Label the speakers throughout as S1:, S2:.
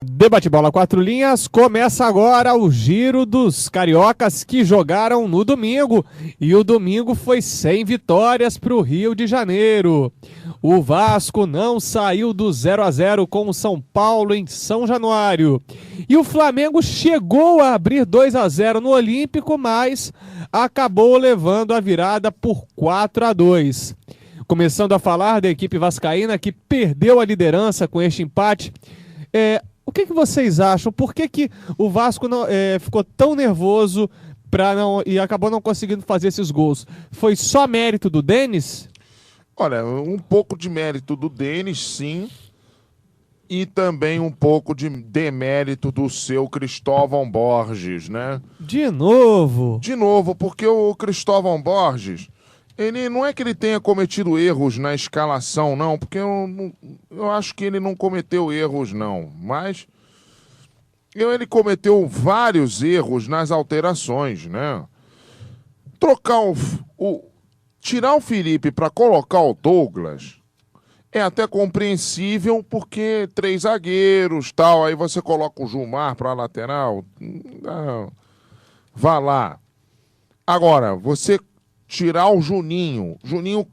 S1: Debate Bola 4 Linhas, começa agora o giro dos cariocas que jogaram no domingo. E o domingo foi sem vitórias para o Rio de Janeiro. O Vasco não saiu do 0-0 com o São Paulo em São Januário. E o Flamengo chegou a abrir 2-0 no Olímpico, mas acabou levando a virada por 4-2. Começando a falar da equipe vascaína que perdeu a liderança com este empate. O que vocês acham? Por que o Vasco ficou tão nervoso e acabou não conseguindo fazer esses gols? Foi só mérito do Denis?
S2: Olha, um pouco de mérito do Denis, sim, e também um pouco de demérito do seu Cristóvão Borges, né?
S1: De novo?
S2: De novo, porque o Cristóvão Borges, ele não é que ele tenha cometido erros na escalação, não, porque eu acho que ele não cometeu erros, não, mas ele cometeu vários erros nas alterações, né? Tirar o Felipe para colocar o Douglas é até compreensível, porque 3 zagueiros, tal, aí você coloca o Gilmar para lateral, não, vá lá. Agora, você tirar o Juninho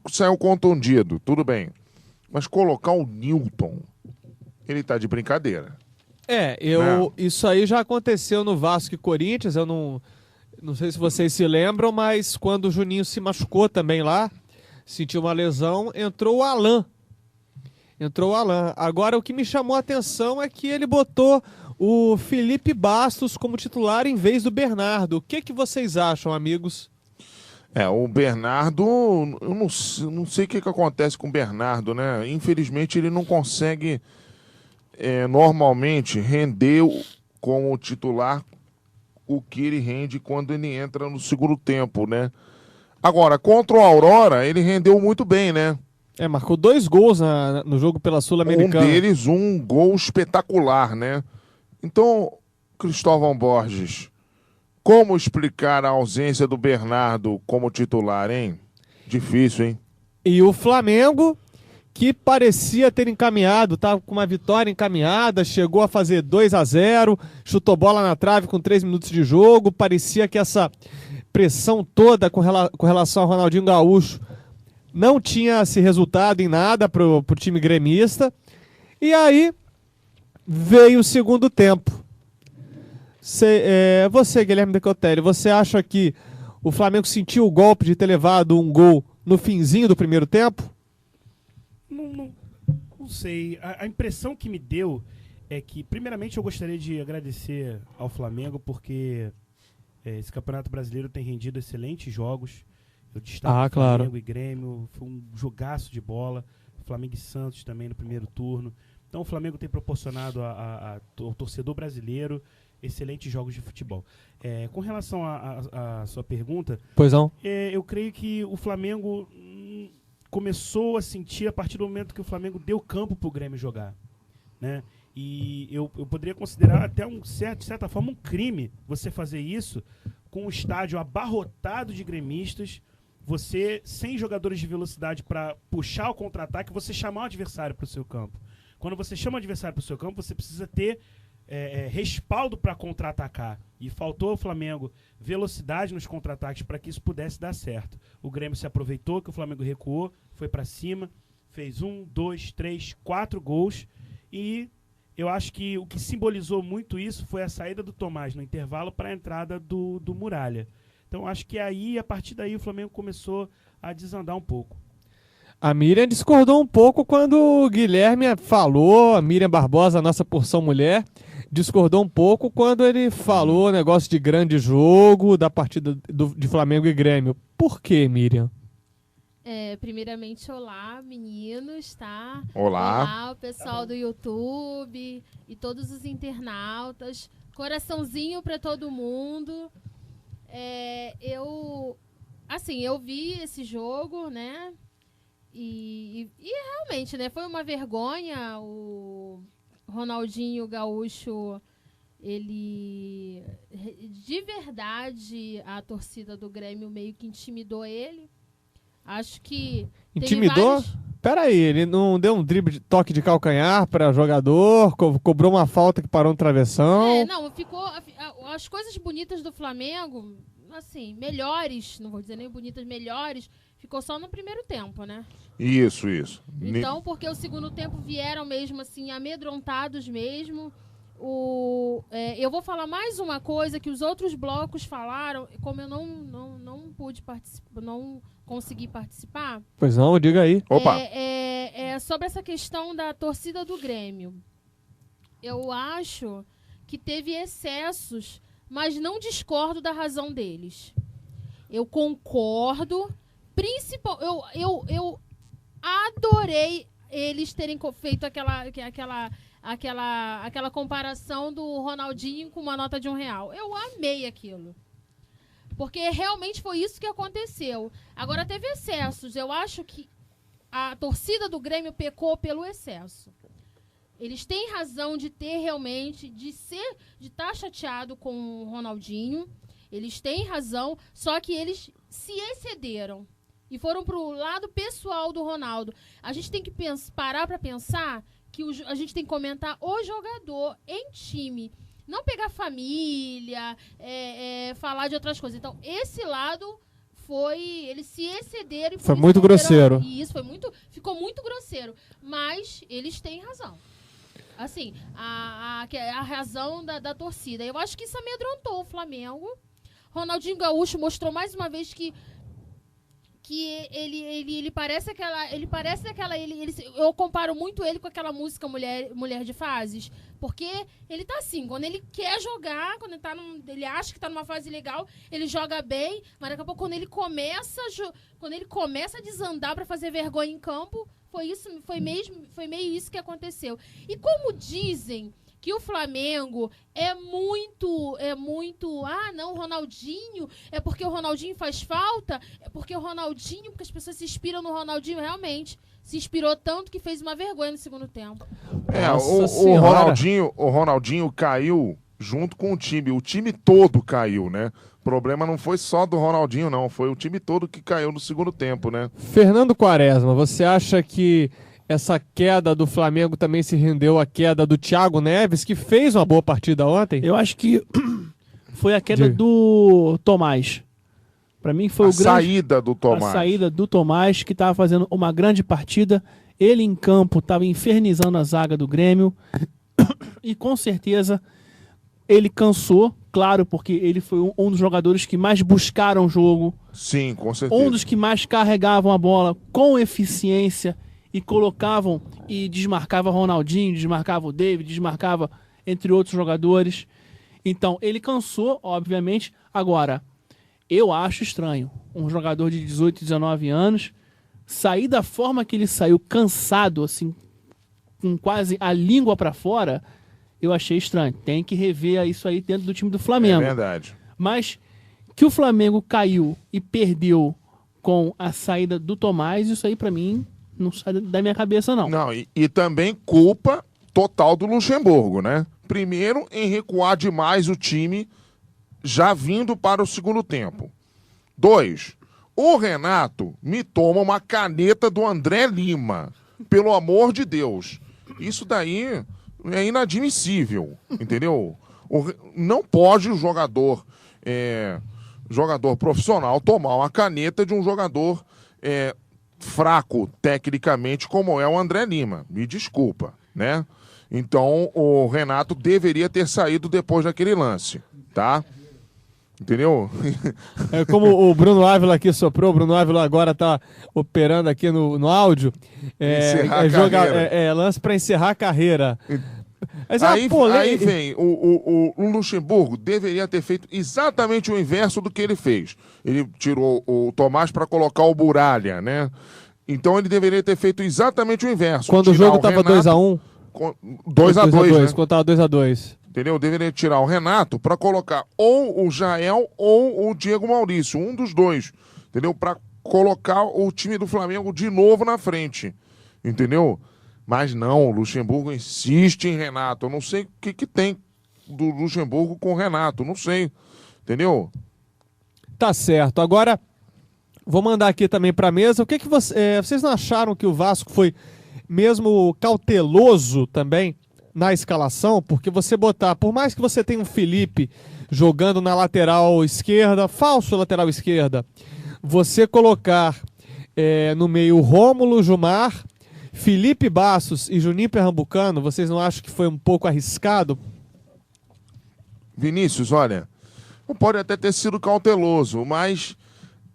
S2: saiu contundido, tudo bem, mas colocar o Newton, ele tá de brincadeira.
S1: Isso aí já aconteceu no Vasco e Corinthians, eu não sei se vocês se lembram, mas quando o Juninho se machucou também lá, sentiu uma lesão, entrou o Alan. Agora, o que me chamou a atenção é que ele botou o Felipe Bastos como titular em vez do Bernardo. O que vocês acham, amigos?
S2: O Bernardo, eu não sei o que acontece com o Bernardo, né? Infelizmente ele não consegue normalmente render como titular o que ele rende quando ele entra no segundo tempo, né? Agora, contra o Aurora, ele rendeu muito bem, né?
S1: Marcou 2 gols no jogo pela Sul-Americana.
S2: Um deles, um gol espetacular, né? Então, Cristóvão Borges, como explicar a ausência do Bernardo como titular, hein? Difícil, hein?
S1: E o Flamengo, que parecia ter encaminhado, estava com uma vitória encaminhada, chegou a fazer 2-0, chutou bola na trave com 3 minutos de jogo, parecia que essa pressão toda com relação ao Ronaldinho Gaúcho não tinha se resultado em nada pro time gremista. E aí veio o segundo tempo. Você, Guilherme Decotelli, você acha que o Flamengo sentiu o golpe de ter levado um gol no finzinho do primeiro tempo?
S3: Não sei. A impressão que me deu é que, primeiramente, eu gostaria de agradecer ao Flamengo, porque esse Campeonato Brasileiro tem rendido excelentes jogos. Eu destaco Flamengo e Grêmio, foi um jogaço de bola. Flamengo e Santos também no primeiro turno. Então o Flamengo tem proporcionado ao torcedor brasileiro excelentes jogos de futebol. Com relação à sua pergunta,
S1: pois não.
S3: Eu creio que o Flamengo começou a sentir a partir do momento que o Flamengo deu campo para o Grêmio jogar, né? E eu poderia considerar até de certa forma um crime você fazer isso com o estádio abarrotado de gremistas, você sem jogadores de velocidade para puxar o contra-ataque, você chamar o adversário para o seu campo. Quando você chama o adversário para o seu campo, você precisa ter respaldo para contra-atacar. E faltou ao Flamengo velocidade nos contra-ataques para que isso pudesse dar certo. O Grêmio se aproveitou que o Flamengo recuou, foi para cima, fez 1, 2, 3, 4 gols. E eu acho que o que simbolizou muito isso foi a saída do Tomás no intervalo para a entrada do Muralha. Então acho que a partir daí o Flamengo começou a desandar um pouco.
S1: A Miriam discordou um pouco quando o Guilherme falou, a Miriam Barbosa, nossa porção mulher, discordou um pouco quando ele falou negócio de grande jogo da partida de Flamengo e Grêmio. Por quê, Miriam?
S4: Primeiramente, olá, meninos, tá?
S2: Olá.
S4: Olá, o pessoal do YouTube e todos os internautas. Coraçãozinho para todo mundo. Eu vi esse jogo, né? E realmente, né? Foi uma vergonha. O Ronaldinho Gaúcho, ele... De verdade, a torcida do Grêmio meio que intimidou ele. Acho que...
S1: Intimidou? Peraí, ele não deu um drible de toque de calcanhar para jogador, cobrou uma falta que parou no travessão.
S4: Não, ficou... As coisas bonitas do Flamengo, assim, melhores, não vou dizer nem bonitas, melhores, ficou só no primeiro tempo, né?
S2: Isso.
S4: Então, porque o segundo tempo vieram mesmo, assim, amedrontados mesmo. Eu vou falar mais uma coisa que os outros blocos falaram, como eu não pude participar, não consegui participar.
S1: Pois não, diga aí.
S2: Opa!
S4: Sobre essa questão da torcida do Grêmio. Eu acho que teve excessos, mas não discordo da razão deles. Eu concordo, eu adorei eles terem feito aquela comparação do Ronaldinho com uma nota de R$1. Eu amei aquilo. Porque realmente foi isso que aconteceu. Agora teve excessos. Eu acho que a torcida do Grêmio pecou pelo excesso. Eles têm razão de ter realmente, de estar chateado com o Ronaldinho. Eles têm razão, só que eles se excederam. E foram pro lado pessoal do Ronaldo. A gente tem que parar para pensar que a gente tem que comentar o jogador em time. Não pegar família, falar de outras coisas. Então, esse lado eles se excederam. E
S1: foi muito grosseiro.
S4: E isso ficou muito grosseiro. Mas eles têm razão. Assim, a razão da torcida. Eu acho que isso amedrontou o Flamengo. Ronaldinho Gaúcho mostrou mais uma vez que ele parece aquela... eu comparo muito ele com aquela música Mulher de Fases, porque ele tá assim, quando ele quer jogar, quando ele acha que tá numa fase legal, ele joga bem, mas daqui a pouco quando ele começa a desandar para fazer vergonha em campo, foi meio isso que aconteceu. E como dizem que o Flamengo é muito, não, Ronaldinho, é porque o Ronaldinho faz falta, porque as pessoas se inspiram no Ronaldinho, realmente, se inspirou tanto que fez uma vergonha no segundo tempo.
S2: O Ronaldinho caiu junto com o time todo caiu, né? O problema não foi só do Ronaldinho, não, foi o time todo que caiu no segundo tempo, né?
S1: Fernando Quaresma, você acha que essa queda do Flamengo também se rendeu à queda do Thiago Neves, que fez uma boa partida ontem?
S5: Eu acho que foi a queda do Tomás. Para mim foi
S2: saída do Tomás.
S5: A saída do Tomás, que estava fazendo uma grande partida. Ele em campo estava infernizando a zaga do Grêmio. E com certeza ele cansou, claro, porque ele foi um dos jogadores que mais buscaram o jogo.
S2: Sim, com certeza.
S5: Um dos que mais carregavam a bola com eficiência. E colocavam e desmarcava Ronaldinho, desmarcava o David, desmarcava entre outros jogadores. Então, ele cansou, obviamente. Agora, eu acho estranho um jogador de 18, 19 anos sair da forma que ele saiu, cansado, assim, com quase a língua para fora. Eu achei estranho. Tem que rever isso aí dentro do time do Flamengo.
S2: É verdade.
S5: Mas que o Flamengo caiu e perdeu com a saída do Tomás, isso aí para mim não sai da minha cabeça, não.
S2: Não, e também culpa total do Luxemburgo, né? Primeiro, em recuar demais o time, já vindo para o segundo tempo. 2, o Renato me toma uma caneta do André Lima. Pelo amor de Deus. Isso daí é inadmissível, entendeu? Não pode o jogador profissional tomar uma caneta de um jogador fraco tecnicamente como é o André Lima. Me desculpa, né? Então o Renato deveria ter saído depois daquele lance, tá? Entendeu?
S1: É como o Bruno Ávila aqui soprou, o Bruno Ávila agora tá operando aqui no áudio. Lance para encerrar a carreira. Mas
S2: aí vem, o Luxemburgo deveria ter feito exatamente o inverso do que ele fez. Ele tirou o Tomás para colocar o Muralha, né? Então ele deveria ter feito exatamente o inverso.
S1: Quando o jogo estava 2-1?
S2: 2-2, né?
S1: Quando estava 2-2.
S2: Entendeu? Deveria tirar o Renato para colocar ou o Jael ou o Diego Maurício, um dos dois. Entendeu? Para colocar o time do Flamengo de novo na frente. Entendeu? Mas não, o Luxemburgo insiste em Renato. Eu não sei o que tem do Luxemburgo com o Renato. Não sei. Entendeu?
S1: Tá certo. Agora, Vou mandar aqui também para a mesa. O que vocês não acharam que o Vasco foi mesmo cauteloso também na escalação? Porque você botar, por mais que você tenha um Felipe jogando na lateral esquerda, falso lateral esquerda, você colocar no meio o Rômulo, Jumar, Felipe Bastos e Juninho Pernambucano, vocês não acham que foi um pouco arriscado?
S2: Vinícius, olha, não pode até ter sido cauteloso, mas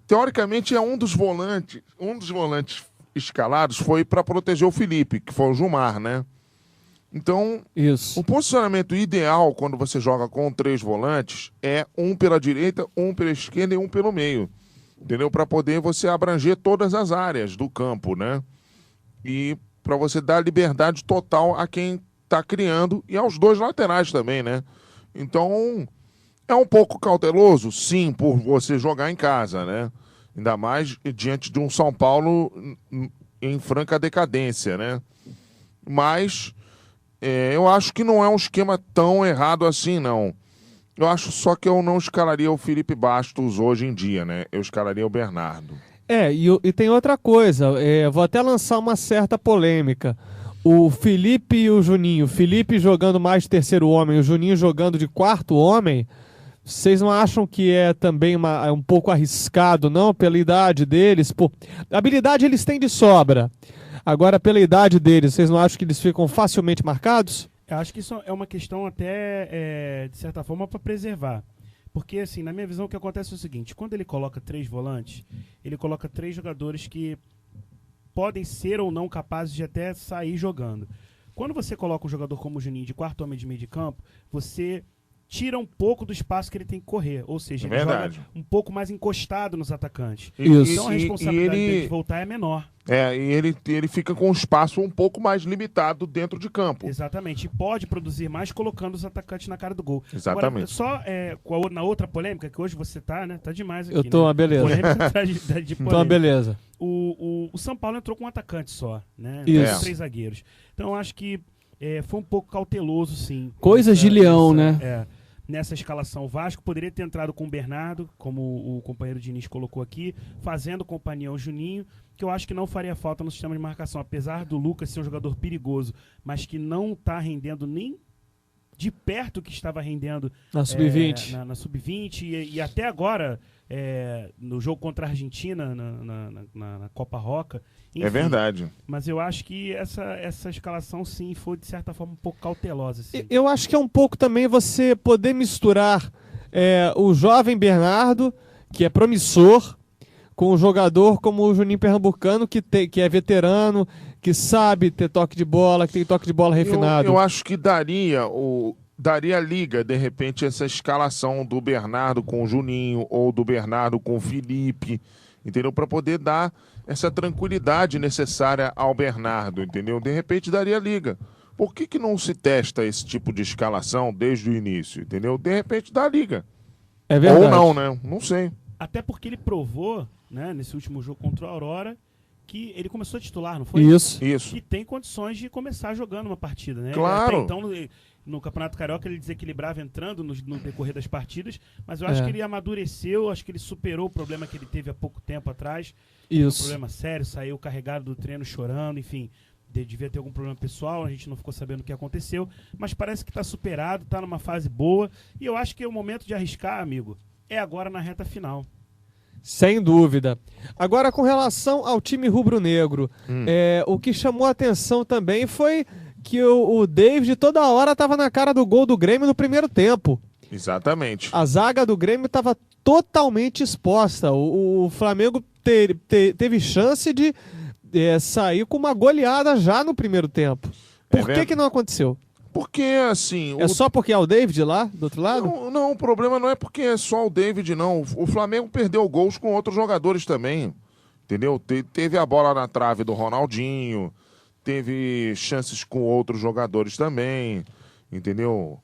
S2: teoricamente é um dos volantes escalados foi para proteger o Felipe, que foi o Jumar, né? Então,
S1: Isso.
S2: o posicionamento ideal quando você joga com 3 volantes é um pela direita, um pela esquerda e um pelo meio. Entendeu? Para poder você abranger todas as áreas do campo, né? E para você dar liberdade total a quem está criando e aos 2 laterais também, né? Então, é um pouco cauteloso, sim, por você jogar em casa, né? Ainda mais diante de um São Paulo em franca decadência, né? Mas eu acho que não é um esquema tão errado assim, não. Eu acho só que eu não escalaria o Felipe Bastos hoje em dia, né? Eu escalaria o Bernardo.
S1: E tem outra coisa, vou até lançar uma certa polêmica. O Felipe e o Juninho, Felipe jogando mais de terceiro homem, o Juninho jogando de quarto homem, vocês não acham que é também um pouco arriscado, não? Pela idade deles? Habilidade eles têm de sobra. Agora, pela idade deles, vocês não acham que eles ficam facilmente marcados?
S3: Eu acho que isso é uma questão até, de certa forma, para preservar. Porque, assim, na minha visão, o que acontece é o seguinte. Quando ele coloca 3 volantes, ele coloca 3 jogadores que podem ser ou não capazes de até sair jogando. Quando você coloca um jogador como o Juninho de quarto homem de meio de campo, você tira um pouco do espaço que ele tem que correr. Ou seja, ele joga um pouco mais encostado nos atacantes.
S1: Isso.
S3: Então a responsabilidade dele de voltar é menor.
S2: E ele fica com um espaço um pouco mais limitado dentro de campo.
S3: Exatamente. E pode produzir mais colocando os atacantes na cara do gol.
S2: Exatamente.
S3: Agora, na outra polêmica, que hoje você tá, né? Tá demais aqui.
S1: Eu tô,
S3: né?
S1: beleza.
S3: Polêmica atrás de polêmica.
S1: Então, beleza.
S3: O São Paulo entrou com um atacante só, né?
S1: Isso.
S3: 3 zagueiros. Então eu acho que foi um pouco cauteloso, sim.
S5: Coisas de leão, né?
S3: Nessa escalação, o Vasco poderia ter entrado com o Bernardo, como o companheiro Diniz colocou aqui, fazendo companhia ao Juninho, que eu acho que não faria falta no sistema de marcação. Apesar do Lucas ser um jogador perigoso, mas que não está rendendo nem de perto o que estava rendendo
S1: na Sub-20.
S3: Na Sub-20 e até agora no jogo contra a Argentina, na Copa Roca. Enfim,
S2: é verdade.
S3: Mas eu acho que essa escalação, sim, foi de certa forma um pouco cautelosa. Assim.
S1: Eu acho que é um pouco também você poder misturar o jovem Bernardo, que é promissor, com um jogador como o Juninho Pernambucano, que é veterano, que sabe ter toque de bola, que tem toque de bola refinado.
S2: Eu acho que daria liga, de repente, essa escalação do Bernardo com o Juninho ou do Bernardo com o Felipe, entendeu? Para poder dar essa tranquilidade necessária ao Bernardo, entendeu? De repente daria liga. Por que não se testa esse tipo de escalação desde o início, entendeu? De repente dá liga.
S1: É verdade.
S2: Ou não, né? Não sei.
S3: Até porque ele provou, né, nesse último jogo contra o Aurora, que ele começou a titular, não foi?
S1: Isso.
S3: Que tem condições de começar jogando uma partida, né?
S2: Claro.
S3: Até então, no Campeonato Carioca, ele desequilibrava entrando no decorrer das partidas, mas eu acho que ele amadureceu, acho que ele superou o problema que ele teve há pouco tempo atrás.
S1: Isso.
S3: Um problema sério, saiu carregado do treino chorando, enfim, devia ter algum problema pessoal, a gente não ficou sabendo o que aconteceu, mas parece que está superado, está numa fase boa, e eu acho que é o momento de arriscar, amigo, é agora na reta final.
S1: Sem dúvida. Agora, com relação ao time rubro-negro, o que chamou a atenção também foi que o David toda hora estava na cara do gol do Grêmio no primeiro tempo.
S2: Exatamente.
S1: A zaga do Grêmio estava totalmente exposta. O Flamengo teve chance de sair com uma goleada já no primeiro tempo. Por que não aconteceu?
S2: Porque, assim...
S1: Só porque é o David lá, do outro lado?
S2: Não, o problema não é porque é só o David, não. O Flamengo perdeu gols com outros jogadores também, entendeu? Teve a bola na trave do Ronaldinho, teve chances com outros jogadores também, entendeu?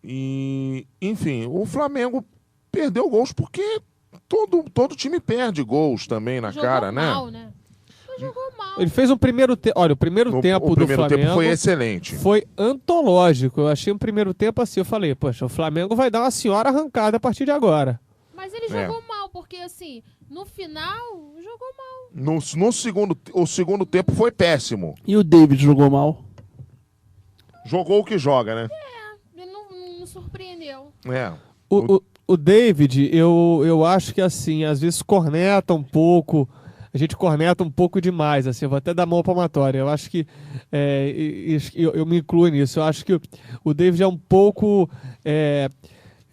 S2: E, enfim, o Flamengo perdeu gols porque todo time perde gols também na cara,
S4: mal,
S2: né?
S4: Jogou mal.
S1: Ele fez um primeiro tempo. Olha, o primeiro tempo do Flamengo. O primeiro tempo
S2: foi excelente.
S1: Foi antológico. Eu achei um primeiro tempo assim. Eu falei, poxa, o Flamengo vai dar uma senhora arrancada a partir de agora.
S4: Mas ele jogou mal, porque assim, No final, jogou mal.
S2: O segundo tempo foi péssimo.
S5: E o David jogou mal?
S2: Jogou o que joga, né?
S4: Ele não surpreendeu.
S2: É.
S1: O David, eu acho que assim, às vezes corneta um pouco. A gente corneta um pouco demais, assim, eu vou até dar mão palmatória. Eu acho que eu me incluo nisso. Eu acho que o David é um pouco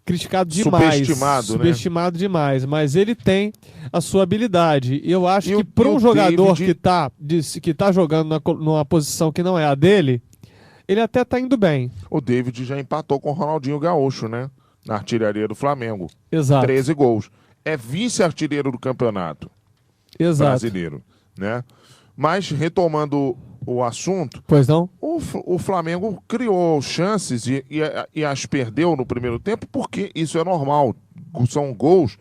S1: criticado demais. Subestimado demais. Mas ele tem a sua habilidade. E eu acho que para um jogador que tá jogando numa posição que não é a dele, ele até tá indo bem.
S2: O David já empatou com o Ronaldinho Gaúcho, né? Na artilharia do Flamengo.
S1: Exato.
S2: 13 gols. É vice-artilheiro do campeonato brasileiro, né? Mas, retomando o assunto...
S1: Pois não?
S2: O Flamengo criou chances e as perdeu no primeiro tempo porque isso é normal. São gols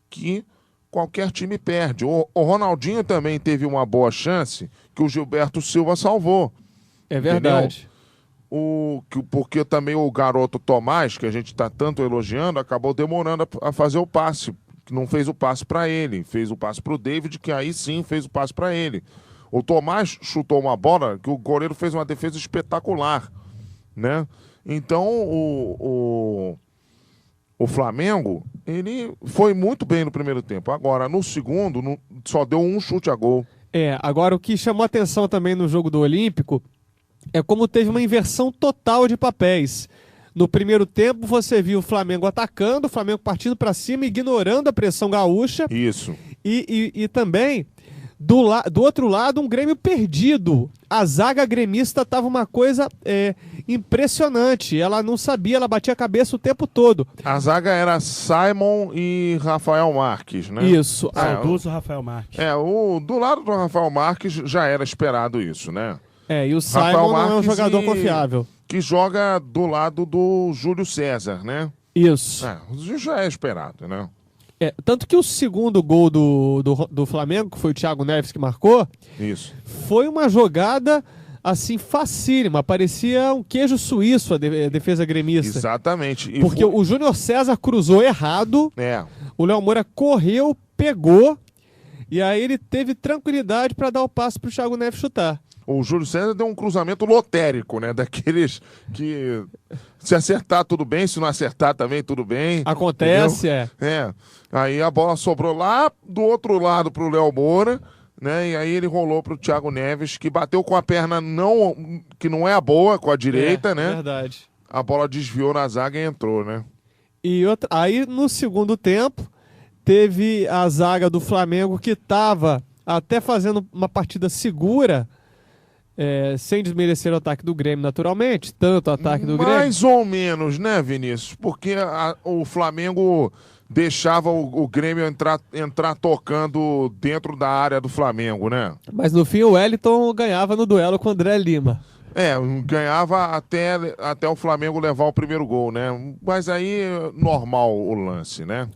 S2: que qualquer time perde. O Ronaldinho também teve uma boa chance que o Gilberto Silva salvou.
S1: É verdade.
S2: Porque também o garoto Tomás, que a gente está tanto elogiando, acabou demorando a fazer o passe. Não fez o passe para ele. Fez o passe para o David, que aí sim fez o passe para ele. O Tomás chutou uma bola que o goleiro fez uma defesa espetacular, né? Então, o Flamengo, ele foi muito bem no primeiro tempo. Agora, no segundo, só deu um chute a gol.
S1: Agora o que chamou atenção também no jogo do Olímpico é como teve uma inversão total de papéis. No primeiro tempo, você viu o Flamengo atacando, o Flamengo partindo para cima, ignorando a pressão gaúcha.
S2: Isso.
S1: E também, do outro lado, um Grêmio perdido. A zaga gremista estava uma coisa impressionante. Ela não sabia, ela batia a cabeça o tempo todo.
S2: A zaga era Simon e Rafael Marques, né?
S1: Isso.
S3: Saudoso Rafael Marques.
S2: Do lado do Rafael Marques já era esperado isso, né?
S1: E o Simon não é um jogador confiável.
S2: Que joga do lado do Júlio César, né?
S1: Isso.
S2: Já é esperado, né?
S1: Tanto que o segundo gol do Flamengo, que foi o Thiago Neves que marcou,
S2: isso,
S1: foi uma jogada assim facílima, parecia um queijo suíço a defesa gremista.
S2: Exatamente.
S1: Porque o Júnior César cruzou errado, o Léo Moura correu, pegou, e aí ele teve tranquilidade para dar o passe para o Thiago Neves chutar.
S2: O Júlio César deu um cruzamento lotérico, né? Daqueles que se acertar tudo bem, se não acertar também tudo bem.
S1: Acontece,
S2: Aí a bola sobrou lá do outro lado pro Léo Moura, né? E aí ele rolou pro Thiago Neves, que bateu com a perna que não é a boa, com a direita, né?
S1: Verdade.
S2: A bola desviou na zaga e entrou, né?
S1: Aí no segundo tempo, teve a zaga do Flamengo que estava até fazendo uma partida segura, sem desmerecer o ataque do Grêmio, naturalmente, tanto o ataque do Grêmio.
S2: Mais ou menos, né, Vinícius? Porque o Flamengo deixava o Grêmio entrar tocando dentro da área do Flamengo, né?
S1: Mas no fim o Wellington ganhava no duelo com o André Lima.
S2: Ganhava até o Flamengo levar o primeiro gol, né? Mas aí normal o lance, né?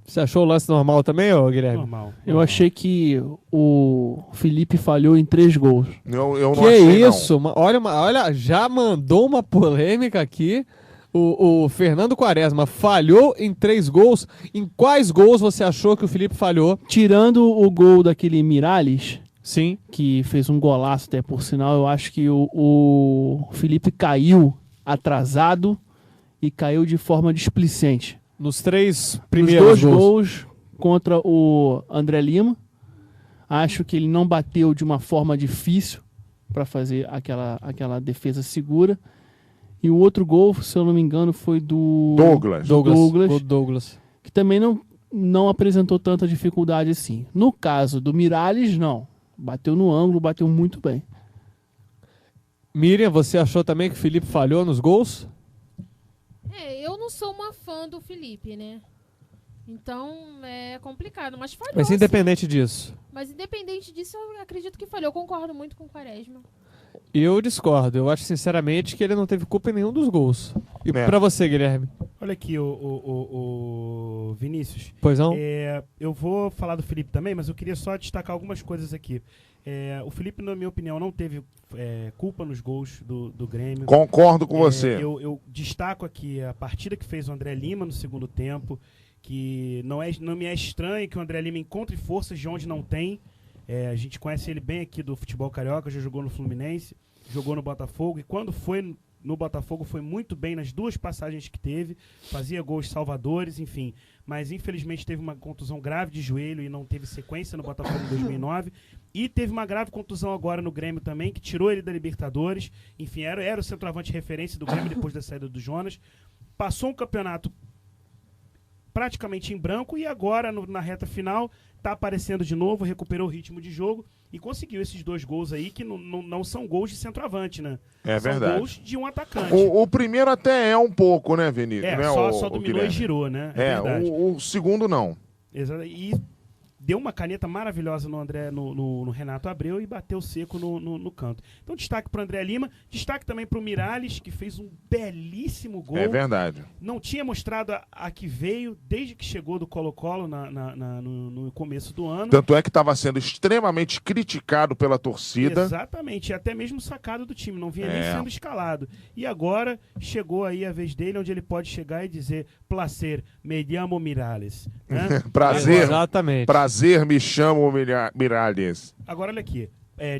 S1: Você achou o lance normal também, Guilherme?
S3: Normal.
S5: Eu achei que o Felipe falhou em 3 gols.
S2: Eu não
S1: que
S2: achei,
S1: isso?
S2: não.
S1: Olha, já mandou uma polêmica aqui. O Fernando Quaresma falhou em 3 gols. Em quais gols você achou que o Felipe falhou?
S5: Tirando o gol daquele Miralles,
S1: sim,
S5: que fez um golaço até por sinal, eu acho que o Felipe caiu atrasado e caiu de forma displicente.
S1: Nos 3 primeiros
S5: Nos 2 gols contra o André Lima, acho que ele não bateu de uma forma difícil para fazer aquela defesa segura. E o outro gol, se eu não me engano, foi do
S1: Douglas,
S5: que também não apresentou tanta dificuldade assim. No caso do Miralles, não. Bateu no ângulo, bateu muito bem.
S1: Miriam, você achou também que o Felipe falhou nos gols?
S4: Eu não sou uma fã do Felipe, né? Então é complicado, mas falhou.
S1: Mas independente disso.
S4: Mas independente disso, eu acredito que falhou. Eu concordo muito com o Quaresma.
S1: Eu discordo. Eu acho sinceramente que ele não teve culpa em nenhum dos gols. E pra você, Guilherme?
S3: Olha aqui, o Vinícius.
S1: Pois não?
S3: Eu vou falar do Felipe também, mas eu queria só destacar algumas coisas aqui. O Felipe, na minha opinião, não teve culpa nos gols do Grêmio.
S2: Concordo com você.
S3: Eu destaco aqui a partida que fez o André Lima no segundo tempo, que não me é estranho que o André Lima encontre forças de onde não tem. A gente conhece ele bem aqui do futebol carioca, já jogou no Fluminense, jogou no Botafogo, e quando foi no Botafogo foi muito bem nas 2 passagens que teve, fazia gols salvadores, enfim, mas infelizmente teve uma contusão grave de joelho e não teve sequência no Botafogo em 2009, e teve uma grave contusão agora no Grêmio também, que tirou ele da Libertadores. Enfim, era o centroavante referência do Grêmio depois da saída do Jonas, passou um campeonato praticamente em branco, e agora na reta final tá aparecendo de novo, recuperou o ritmo de jogo e conseguiu esses 2 gols aí, que não são gols de centroavante, né?
S2: É
S3: são
S2: verdade.
S3: gols de um atacante.
S2: O primeiro até é um pouco, né, Vinícius? Né,
S3: Só dominou e girou, né? Verdade.
S2: O segundo não.
S3: Exato. E deu uma caneta maravilhosa no André, no Renato Abreu, e bateu seco no canto. Então, destaque para o André Lima, destaque também para o Miralles, que fez um belíssimo gol.
S2: É verdade.
S3: Não tinha mostrado a que veio desde que chegou do Colo-Colo no começo do ano.
S2: Tanto é que estava sendo extremamente criticado pela torcida.
S3: Exatamente, e até mesmo sacado do time, não vinha nem sendo escalado. E agora chegou aí a vez dele, onde ele pode chegar e dizer: placer, me llamo Miralles. Né?
S2: Prazer.
S1: Exatamente.
S2: Prazer, me chamo Miralles.
S3: Agora, olha aqui.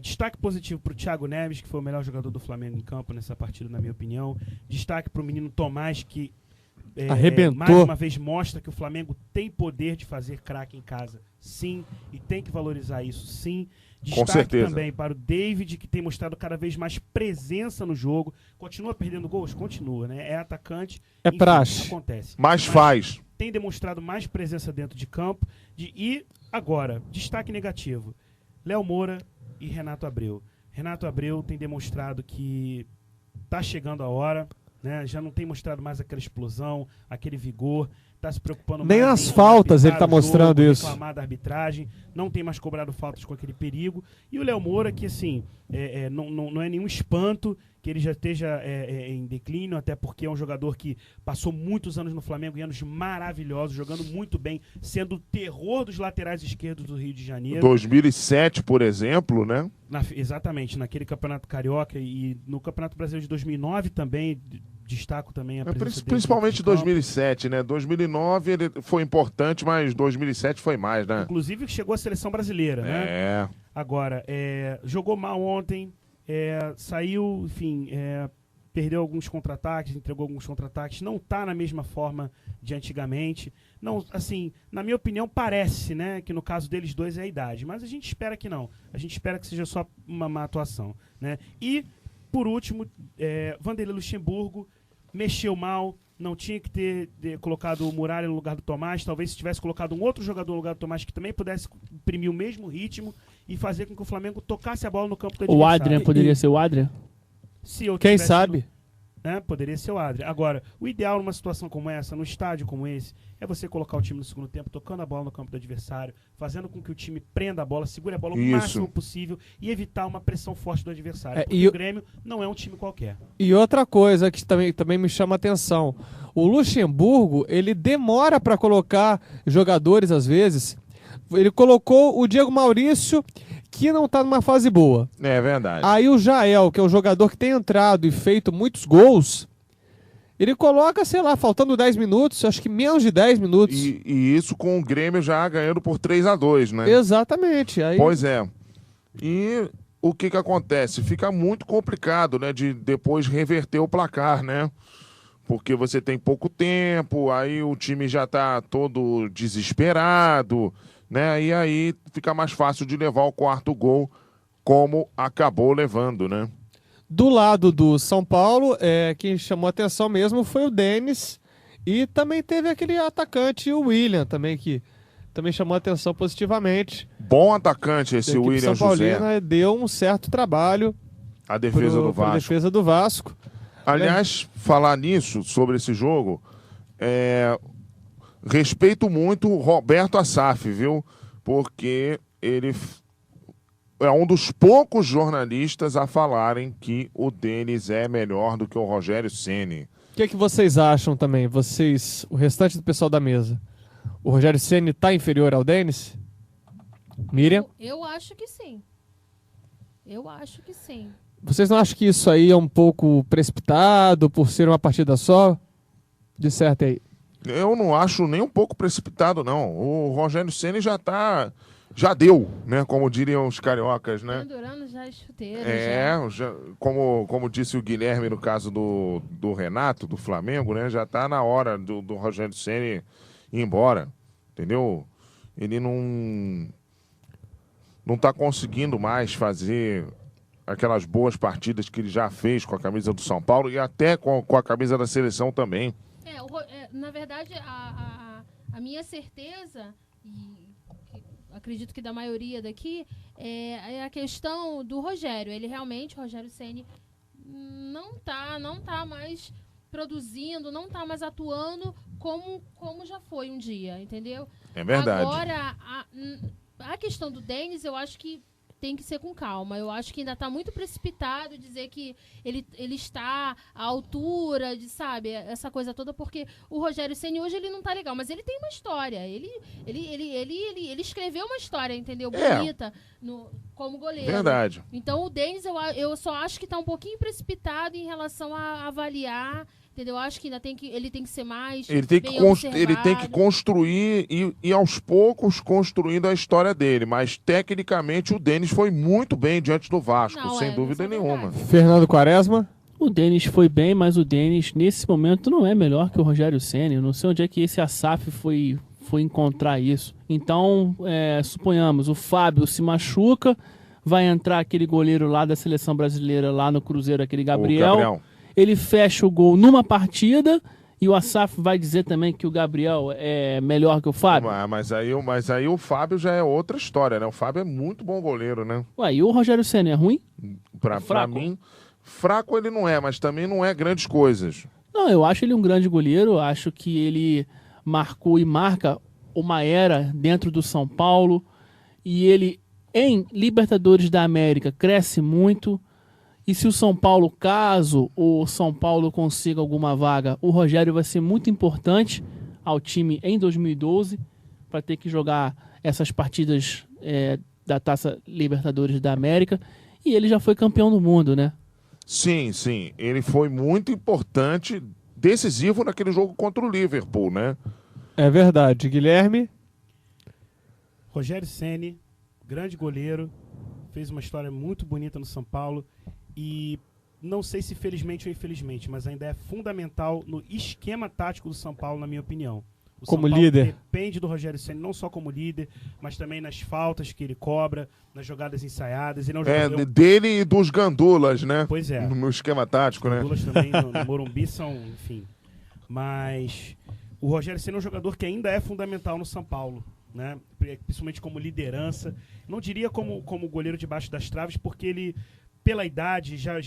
S3: Destaque positivo para o Thiago Neves, que foi o melhor jogador do Flamengo em campo nessa partida, na minha opinião. Destaque para o menino Tomás, que
S1: arrebentou.
S3: mais uma vez mostra que o Flamengo tem poder de fazer craque em casa, sim, e tem que valorizar isso, sim.
S2: Com certeza.
S3: Também para o David, que tem mostrado cada vez mais presença no jogo. Continua perdendo gols? Continua, né? É atacante.
S1: É
S3: enfim,
S1: praxe.
S3: Acontece.
S2: Mas faz.
S3: Tem demonstrado mais presença dentro de campo. E agora, destaque negativo: Léo Moura e Renato Abreu. Renato Abreu tem demonstrado que tá chegando a hora, né? Já não tem mostrado mais aquela explosão, aquele vigor, tá se preocupando
S1: Nem
S3: mais
S1: nas
S3: em
S1: faltas ele
S3: arbitrar
S1: tá
S3: o jogo,
S1: mostrando isso.
S3: reclamar da arbitragem, não tem mais cobrado faltas com aquele perigo. E o Léo Moura, que assim, não é nenhum espanto que ele já esteja em declínio, até porque é um jogador que passou muitos anos no Flamengo, e anos maravilhosos, jogando muito bem, sendo o terror dos laterais esquerdos do Rio de Janeiro.
S2: 2007, por exemplo, né?
S3: Exatamente, naquele Campeonato Carioca, e no Campeonato Brasileiro de 2009 também, destaco também a presença dele
S2: Principalmente
S3: no campo.
S2: 2007, né? 2009 ele foi importante, mas 2007 foi mais, né?
S3: Inclusive chegou à seleção brasileira, né? Agora, jogou mal ontem, saiu, enfim, perdeu alguns contra-ataques, entregou alguns contra-ataques, não está na mesma forma de antigamente. Não, assim, na minha opinião, parece, né, que no caso deles dois é a idade, mas a gente espera que não. A gente espera que seja só uma má atuação, né? E, por último, Vanderlei Luxemburgo mexeu mal, não tinha que ter colocado o Muralha no lugar do Tomás. Talvez se tivesse colocado um outro jogador no lugar do Tomás, que também pudesse imprimir o mesmo ritmo e fazer com que o Flamengo tocasse a bola no campo do adversário.
S5: O Adrian poderia ser o Adrian?
S3: Se eu
S1: Quem
S3: tivesse
S1: sabe?
S3: né, poderia ser o Adrian. Agora, o ideal numa situação como essa, num estádio como esse, é você colocar o time no segundo tempo, tocando a bola no campo do adversário, fazendo com que o time prenda a bola, segure a bola o máximo possível e evitar uma pressão forte do adversário. Porque o Grêmio não é um time qualquer.
S1: E outra coisa que também me chama a atenção, o Luxemburgo, ele demora para colocar jogadores às vezes. Ele colocou o Diego Maurício, que não tá numa fase boa.
S2: É verdade.
S1: Aí o Jael, que é um jogador que tem entrado e feito muitos gols, ele coloca, sei lá, faltando 10 minutos, acho que menos de 10 minutos.
S2: E isso com o Grêmio já ganhando por 3-2, né?
S1: Exatamente. Aí...
S2: Pois é. E o que acontece? Fica muito complicado, né, de depois reverter o placar, né? Porque você tem pouco tempo, aí o time já tá todo desesperado, né? E aí fica mais fácil de levar o quarto gol, como acabou levando, né?
S1: Do lado do São Paulo, quem chamou a atenção mesmo foi o Denis, e também teve aquele atacante, o William, também, que também chamou a atenção positivamente.
S2: Bom atacante esse William
S1: São
S2: José.
S1: Paulina deu um certo trabalho
S2: A defesa do Vasco.
S1: defesa do Vasco.
S2: Aliás, falar nisso, sobre esse jogo, respeito muito o Roberto Assaf, viu? Porque ele é um dos poucos jornalistas a falarem que o Denis é melhor do que o Rogério Ceni.
S1: O que vocês acham também, vocês, o restante do pessoal da mesa? O Rogério Ceni está inferior ao Denis? Miriam?
S4: Eu acho que sim. Eu acho que sim.
S1: Vocês não acham que isso aí é um pouco precipitado por ser uma partida só? Disserte aí.
S2: Eu não acho nem um pouco precipitado, não. O Rogério Ceni já deu, né? Como diriam os cariocas, né?
S4: Pendurando já as chuteiras.
S2: Como disse o Guilherme no caso do Renato, do Flamengo, né? Já tá na hora do Rogério Ceni ir embora, entendeu? Ele não tá conseguindo mais fazer aquelas boas partidas que ele já fez com a camisa do São Paulo e até com a camisa da seleção também.
S4: Na verdade, a minha certeza, e acredito que da maioria daqui, é a questão do Rogério. Ele realmente, o Rogério Ceni, não tá mais produzindo, não tá mais atuando como já foi um dia, entendeu?
S2: É verdade.
S4: Agora, a questão do Denis, eu acho que tem que ser com calma. Eu acho que ainda está muito precipitado dizer que ele está à altura de, sabe, essa coisa toda, porque o Rogério Ceni hoje ele não tá legal, mas ele tem uma história. Ele escreveu uma história, entendeu? Bonita, como goleiro.
S2: Verdade.
S4: Então o Denis, eu só acho que está um pouquinho precipitado em relação a avaliar. Entendeu? Eu acho que ele tem que ser mais.
S2: Ele tem que construir e aos poucos construindo a história dele. Mas tecnicamente o Denis foi muito bem diante do Vasco, sem dúvida nenhuma.
S1: Fernando Quaresma?
S5: O Denis foi bem, mas o Denis nesse momento não é melhor que o Rogério Ceni. Eu não sei onde é que esse Asaf foi encontrar isso. Então, suponhamos, o Fábio se machuca, vai entrar aquele goleiro lá da seleção brasileira, lá no Cruzeiro, aquele Gabriel. Ele fecha o gol numa partida e o Asaf vai dizer também que o Gabriel é melhor que o Fábio?
S2: Mas aí o Fábio já é outra história, né? O Fábio é muito bom goleiro, né?
S5: Ué, e o Rogério Ceni é ruim?
S2: Pra mim, fraco ele não é, mas também não é grandes coisas.
S5: Não, eu acho ele um grande goleiro, acho que ele marcou e marca uma era dentro do São Paulo e ele, em Libertadores da América, cresce muito. E se o São Paulo, caso o São Paulo consiga alguma vaga, o Rogério vai ser muito importante ao time em 2012 para ter que jogar essas partidas da Taça Libertadores da América. E ele já foi campeão do mundo, né?
S2: Sim. Ele foi muito importante, decisivo naquele jogo contra o Liverpool, né?
S1: É verdade. Guilherme?
S3: Rogério Ceni, grande goleiro, fez uma história muito bonita no São Paulo. E não sei se felizmente ou infelizmente, mas ainda é fundamental no esquema tático do São Paulo, na minha opinião. O
S1: como
S3: São Paulo
S1: líder.
S3: Depende do Rogério Ceni, não só como líder, mas também nas faltas que ele cobra, nas jogadas ensaiadas. Ele
S2: dele e dos gandulas, né?
S3: Pois é.
S2: No esquema tático, né?
S3: Os gandulas também no Morumbi são, enfim. Mas o Rogério Ceni é um jogador que ainda é fundamental no São Paulo, né? Principalmente como liderança. Não diria como goleiro debaixo das traves, porque ele, pela idade, já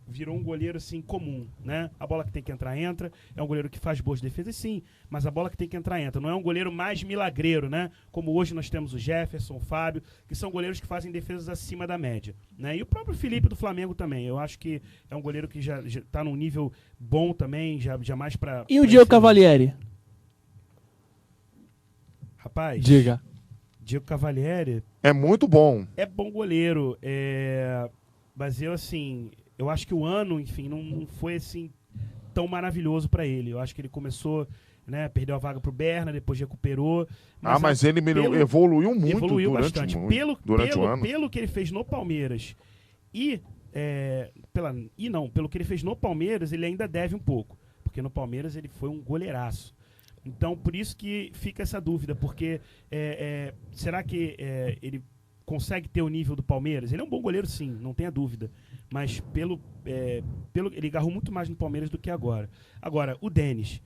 S3: virou um goleiro assim comum, né? A bola que tem que entrar, entra. É um goleiro que faz boas defesas, sim, mas a bola que tem que entrar, entra. Não é um goleiro mais milagreiro, né? Como hoje nós temos o Jefferson, o Fábio, que são goleiros que fazem defesas acima da média, né? E o próprio Felipe do Flamengo também. Eu acho que é um goleiro que já tá num nível bom também, já mais pra...
S5: E o Diego Cavalieri?
S3: Rapaz...
S1: Diga.
S3: Diego Cavalieri...
S2: É muito bom.
S3: É bom goleiro, mas eu acho que o ano, enfim, não foi assim tão maravilhoso para ele. Eu acho que ele começou, né, perdeu a vaga pro Berna, depois recuperou.
S2: Mas ele evoluiu muito
S3: evoluiu
S2: durante
S3: bastante.
S2: O ano.
S3: Pelo que ele fez no Palmeiras pelo que ele fez no Palmeiras, ele ainda deve um pouco, porque no Palmeiras ele foi um goleiraço. Então, por isso que fica essa dúvida, porque será que ele consegue ter o nível do Palmeiras? Ele é um bom goleiro, sim, não tenha dúvida. Mas ele agarrou muito mais no Palmeiras do que agora. Agora, o Denis,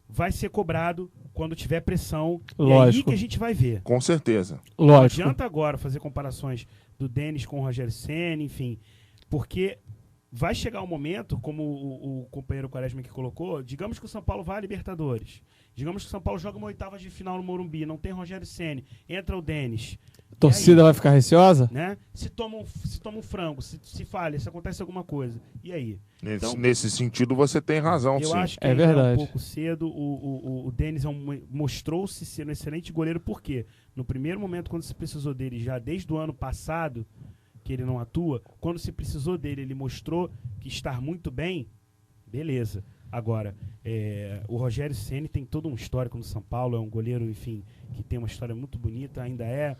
S3: vai ser cobrado quando tiver pressão.
S1: Lógico.
S3: E é aí que a gente vai ver.
S2: Com certeza.
S3: Não
S1: Lógico.
S3: adianta agora fazer comparações do Denis com o Rogério Ceni, enfim, porque vai chegar um momento, como o companheiro Quaresma que colocou, digamos que o São Paulo vai à Libertadores, digamos que o São Paulo joga uma oitava de final no Morumbi, não tem Rogério Ceni, entra o Denis.
S1: A torcida vai ficar receosa?
S3: Né? Se toma um frango, se falha, se acontece alguma coisa, e aí?
S2: Nesse sentido você tem razão,
S3: eu
S2: sim.
S3: acho que
S1: é
S3: ainda
S1: verdade.
S3: É um pouco cedo. O Denis mostrou-se ser um excelente goleiro, porque no primeiro momento, quando se precisou dele, já desde o ano passado, que ele não atua, quando se precisou dele, ele mostrou que estar muito bem, beleza. Agora, O Rogério Ceni tem todo um histórico no São Paulo, é um goleiro, enfim, que tem uma história muito bonita, ainda é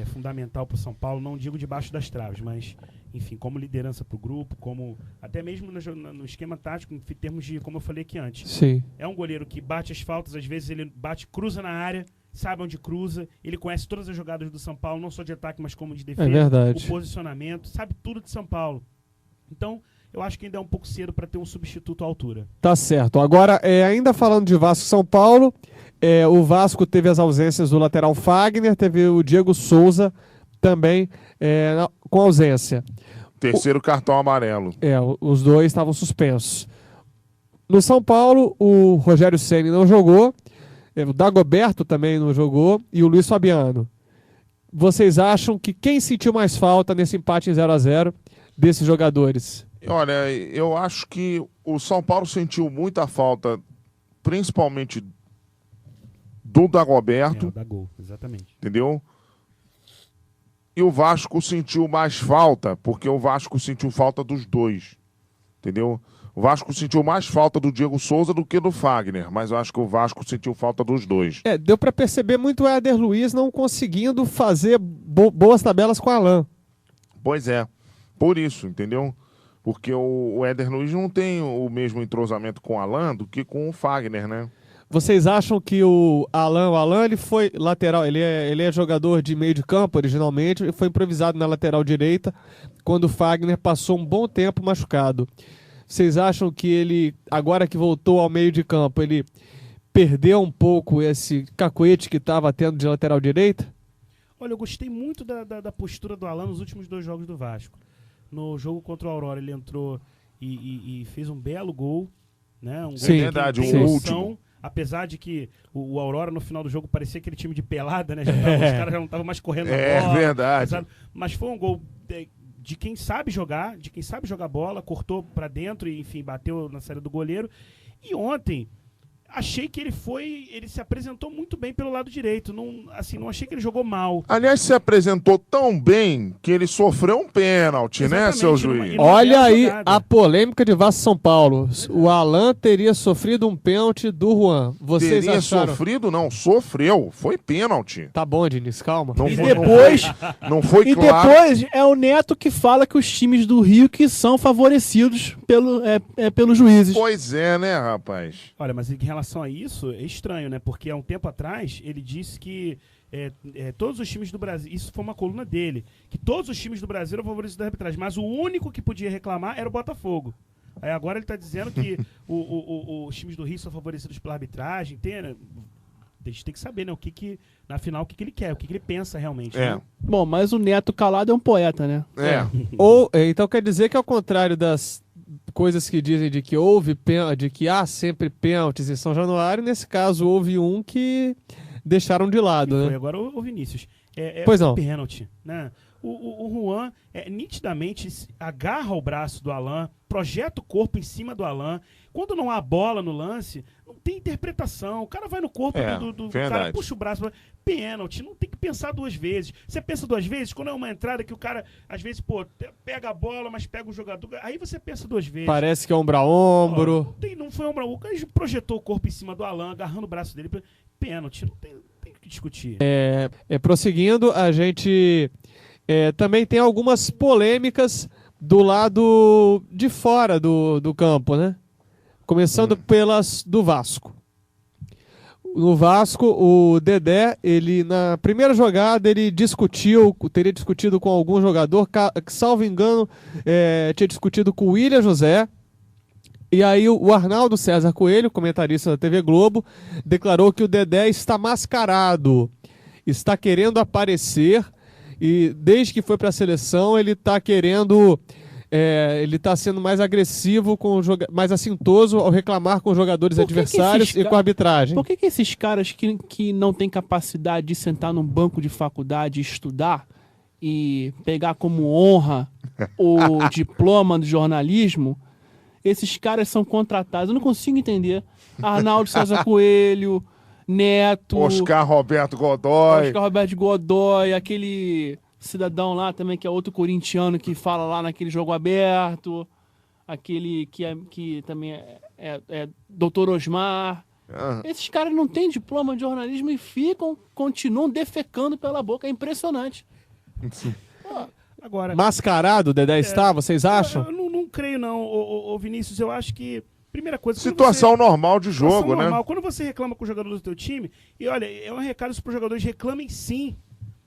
S3: fundamental para o São Paulo, não digo debaixo das traves, mas, enfim, como liderança para o grupo, como até mesmo no esquema tático, em termos de, como eu falei aqui antes.
S1: Sim.
S3: É um goleiro que bate as faltas, às vezes ele cruza na área, sabe onde cruza, ele conhece todas as jogadas do São Paulo, não só de ataque, mas como de defesa.
S1: É verdade.
S3: O posicionamento, sabe tudo de São Paulo. Então, eu acho que ainda é um pouco cedo para ter um substituto à altura.
S1: Tá certo. Agora, ainda falando de Vasco e São Paulo, o Vasco teve as ausências do lateral Fagner, teve o Diego Souza também com ausência.
S2: Terceiro cartão amarelo.
S1: Os dois estavam suspensos. No São Paulo, o Rogério Ceni não jogou, o Dagoberto também não jogou e o Luiz Fabiano. Vocês acham que quem sentiu mais falta nesse empate em 0-0 desses jogadores?
S2: Olha, eu acho que o São Paulo sentiu muita falta, principalmente do Dagoberto.
S3: O da gol, exatamente.
S2: Entendeu? E o Vasco sentiu mais falta, porque o Vasco sentiu falta dos dois. Entendeu? O Vasco sentiu mais falta do Diego Souza do que do Fagner, mas eu acho que o Vasco sentiu falta dos dois.
S1: Deu para perceber muito o Éder Luiz não conseguindo fazer boas tabelas com o Alan.
S2: Pois é, por isso, entendeu? Porque o Éder Luiz não tem o mesmo entrosamento com o Alan do que com o Fagner, né?
S1: Vocês acham que o Alan ele foi lateral, ele é jogador de meio de campo originalmente, e foi improvisado na lateral direita quando o Fagner passou um bom tempo machucado. Vocês acham que ele, agora que voltou ao meio de campo, ele perdeu um pouco esse cacuete que estava tendo de lateral direita?
S3: Olha, eu gostei muito da postura do Alan nos últimos 2 jogos do Vasco. No jogo contra o Aurora ele entrou e fez um belo gol, né? Um gol
S1: Sim,
S2: verdade,
S3: tem
S2: o
S3: noção,
S2: último.
S3: apesar de que o Aurora no final do jogo parecia aquele time de pelada, né? Os caras já não estavam mais correndo na bola.
S2: Verdade.
S3: Sabe? Mas foi um gol de quem sabe jogar, bola, cortou pra dentro e, enfim, bateu na saída do goleiro. E ontem, achei que ele se apresentou muito bem pelo lado direito. Não achei que ele jogou mal.
S2: Aliás, se apresentou tão bem que ele sofreu um pênalti, né,
S3: Exatamente,
S2: seu
S3: numa-
S2: juiz?
S3: e numa
S1: Olha
S3: bela
S1: aí
S3: jogada.
S1: a polêmica de Vasco e São Paulo. O Alan teria sofrido um pênalti do Juan. Vocês
S2: Teria
S1: acharam?
S2: sofrido? Não, sofreu. Foi pênalti.
S1: Tá bom, Diniz, calma.
S2: Não
S5: E
S2: foi,
S5: depois,
S2: não foi
S5: e
S2: claro.
S5: depois é o Neto que fala que os times do Rio que são favorecidos pelos juízes.
S2: Pois é, né, rapaz?
S3: Olha, mas em relação a isso, é estranho, né? Porque há um tempo atrás ele disse que todos os times do Brasil, isso foi uma coluna dele, que todos os times do Brasil eram favorecidos da arbitragem, mas o único que podia reclamar era o Botafogo. Aí agora ele está dizendo que os times do Rio são favorecidos pela arbitragem. Né? A gente tem que saber, né? Na final, o que ele quer, o que ele pensa realmente.
S2: É.
S3: Né?
S5: Bom, mas o Neto calado é um poeta, né?
S1: Então quer dizer que ao contrário das coisas que dizem de que há sempre pênaltis em São Januário, nesse caso houve um que deixaram de lado,
S3: Foi
S1: né?
S3: agora o Vinícius.
S1: Pois não.
S3: Pênalti, né? O Juan nitidamente agarra o braço do Alan, projeta o corpo em cima do Alan. Quando não há bola no lance, não tem interpretação. O cara vai no corpo do cara,
S2: verdade.
S3: puxa o braço. Pênalti, não tem que pensar 2 vezes. Você pensa 2 vezes quando é uma entrada que o cara, às vezes, pega a bola, mas pega o jogador. Aí você pensa 2 vezes.
S1: Parece que é ombro a ombro.
S3: Não foi ombro a ombro. Ele projetou o corpo em cima do Alan, agarrando o braço dele. Pênalti, não tem o que discutir.
S1: Prosseguindo, a gente também tem algumas polêmicas do lado de fora do campo, né? Começando pelas do Vasco. No Vasco, o Dedé, ele na primeira jogada, ele teria discutido com algum jogador, que, salvo engano, tinha discutido com o William José. E aí o Arnaldo César Coelho, comentarista da TV Globo, declarou que o Dedé está mascarado, está querendo aparecer, e desde que foi para a seleção ele está querendo... ele está sendo mais agressivo, mais assintoso ao reclamar com os jogadores adversários e com a arbitragem.
S5: Por que esses caras que não têm capacidade de sentar num banco de faculdade e estudar e pegar como honra o diploma de jornalismo, esses caras são contratados? Eu não consigo entender. Arnaldo César Coelho, Neto...
S2: Oscar Roberto Godoy,
S5: aquele... cidadão lá também, que é outro corintiano que fala lá naquele jogo aberto, aquele que também Doutor Osmar.
S2: Ah,
S5: Esses caras não têm diploma de jornalismo e continuam defecando pela boca. É impressionante.
S3: Agora,
S1: Mascarado o Dedé está, vocês acham?
S3: eu não creio, não, ô Vinícius. Eu acho que, primeira coisa... quando
S2: situação
S3: você-
S2: normal de jogo,
S3: situação
S2: né?
S3: normal. Quando você reclama com o jogador do teu time, e olha, é um recado para os jogadores, reclamem sim.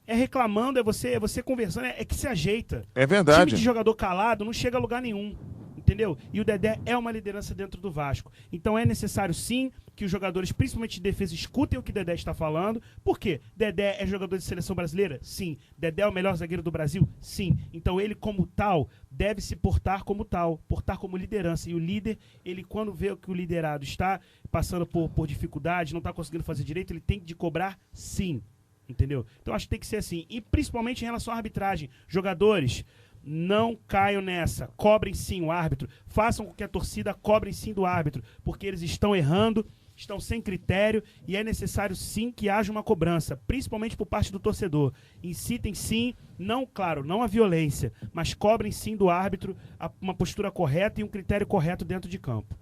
S3: É reclamando, é você conversando, é que se ajeita.
S2: É
S3: Time de
S2: verdade.
S3: jogador calado não chega a lugar nenhum. Entendeu? E o Dedé é uma liderança dentro do Vasco. Então é necessário sim que os jogadores, principalmente de defesa, escutem o que o Dedé está falando. Por quê? Dedé é jogador de seleção brasileira? Sim. Dedé é o melhor zagueiro do Brasil? Sim. Então ele, como tal, deve se portar como tal, portar como liderança. E o líder, ele quando vê que o liderado está passando por dificuldades, não está conseguindo fazer direito, ele tem de cobrar sim. Entendeu? Então acho que tem que ser assim. E principalmente em relação à arbitragem. Jogadores, não caiam nessa. Cobrem sim o árbitro. Façam com que a torcida cobre sim do árbitro. Porque eles estão errando, estão sem critério e é necessário sim que haja uma cobrança, principalmente por parte do torcedor. Incitem sim, não, claro, não a violência, mas cobrem sim do árbitro uma postura correta e um critério correto dentro de campo.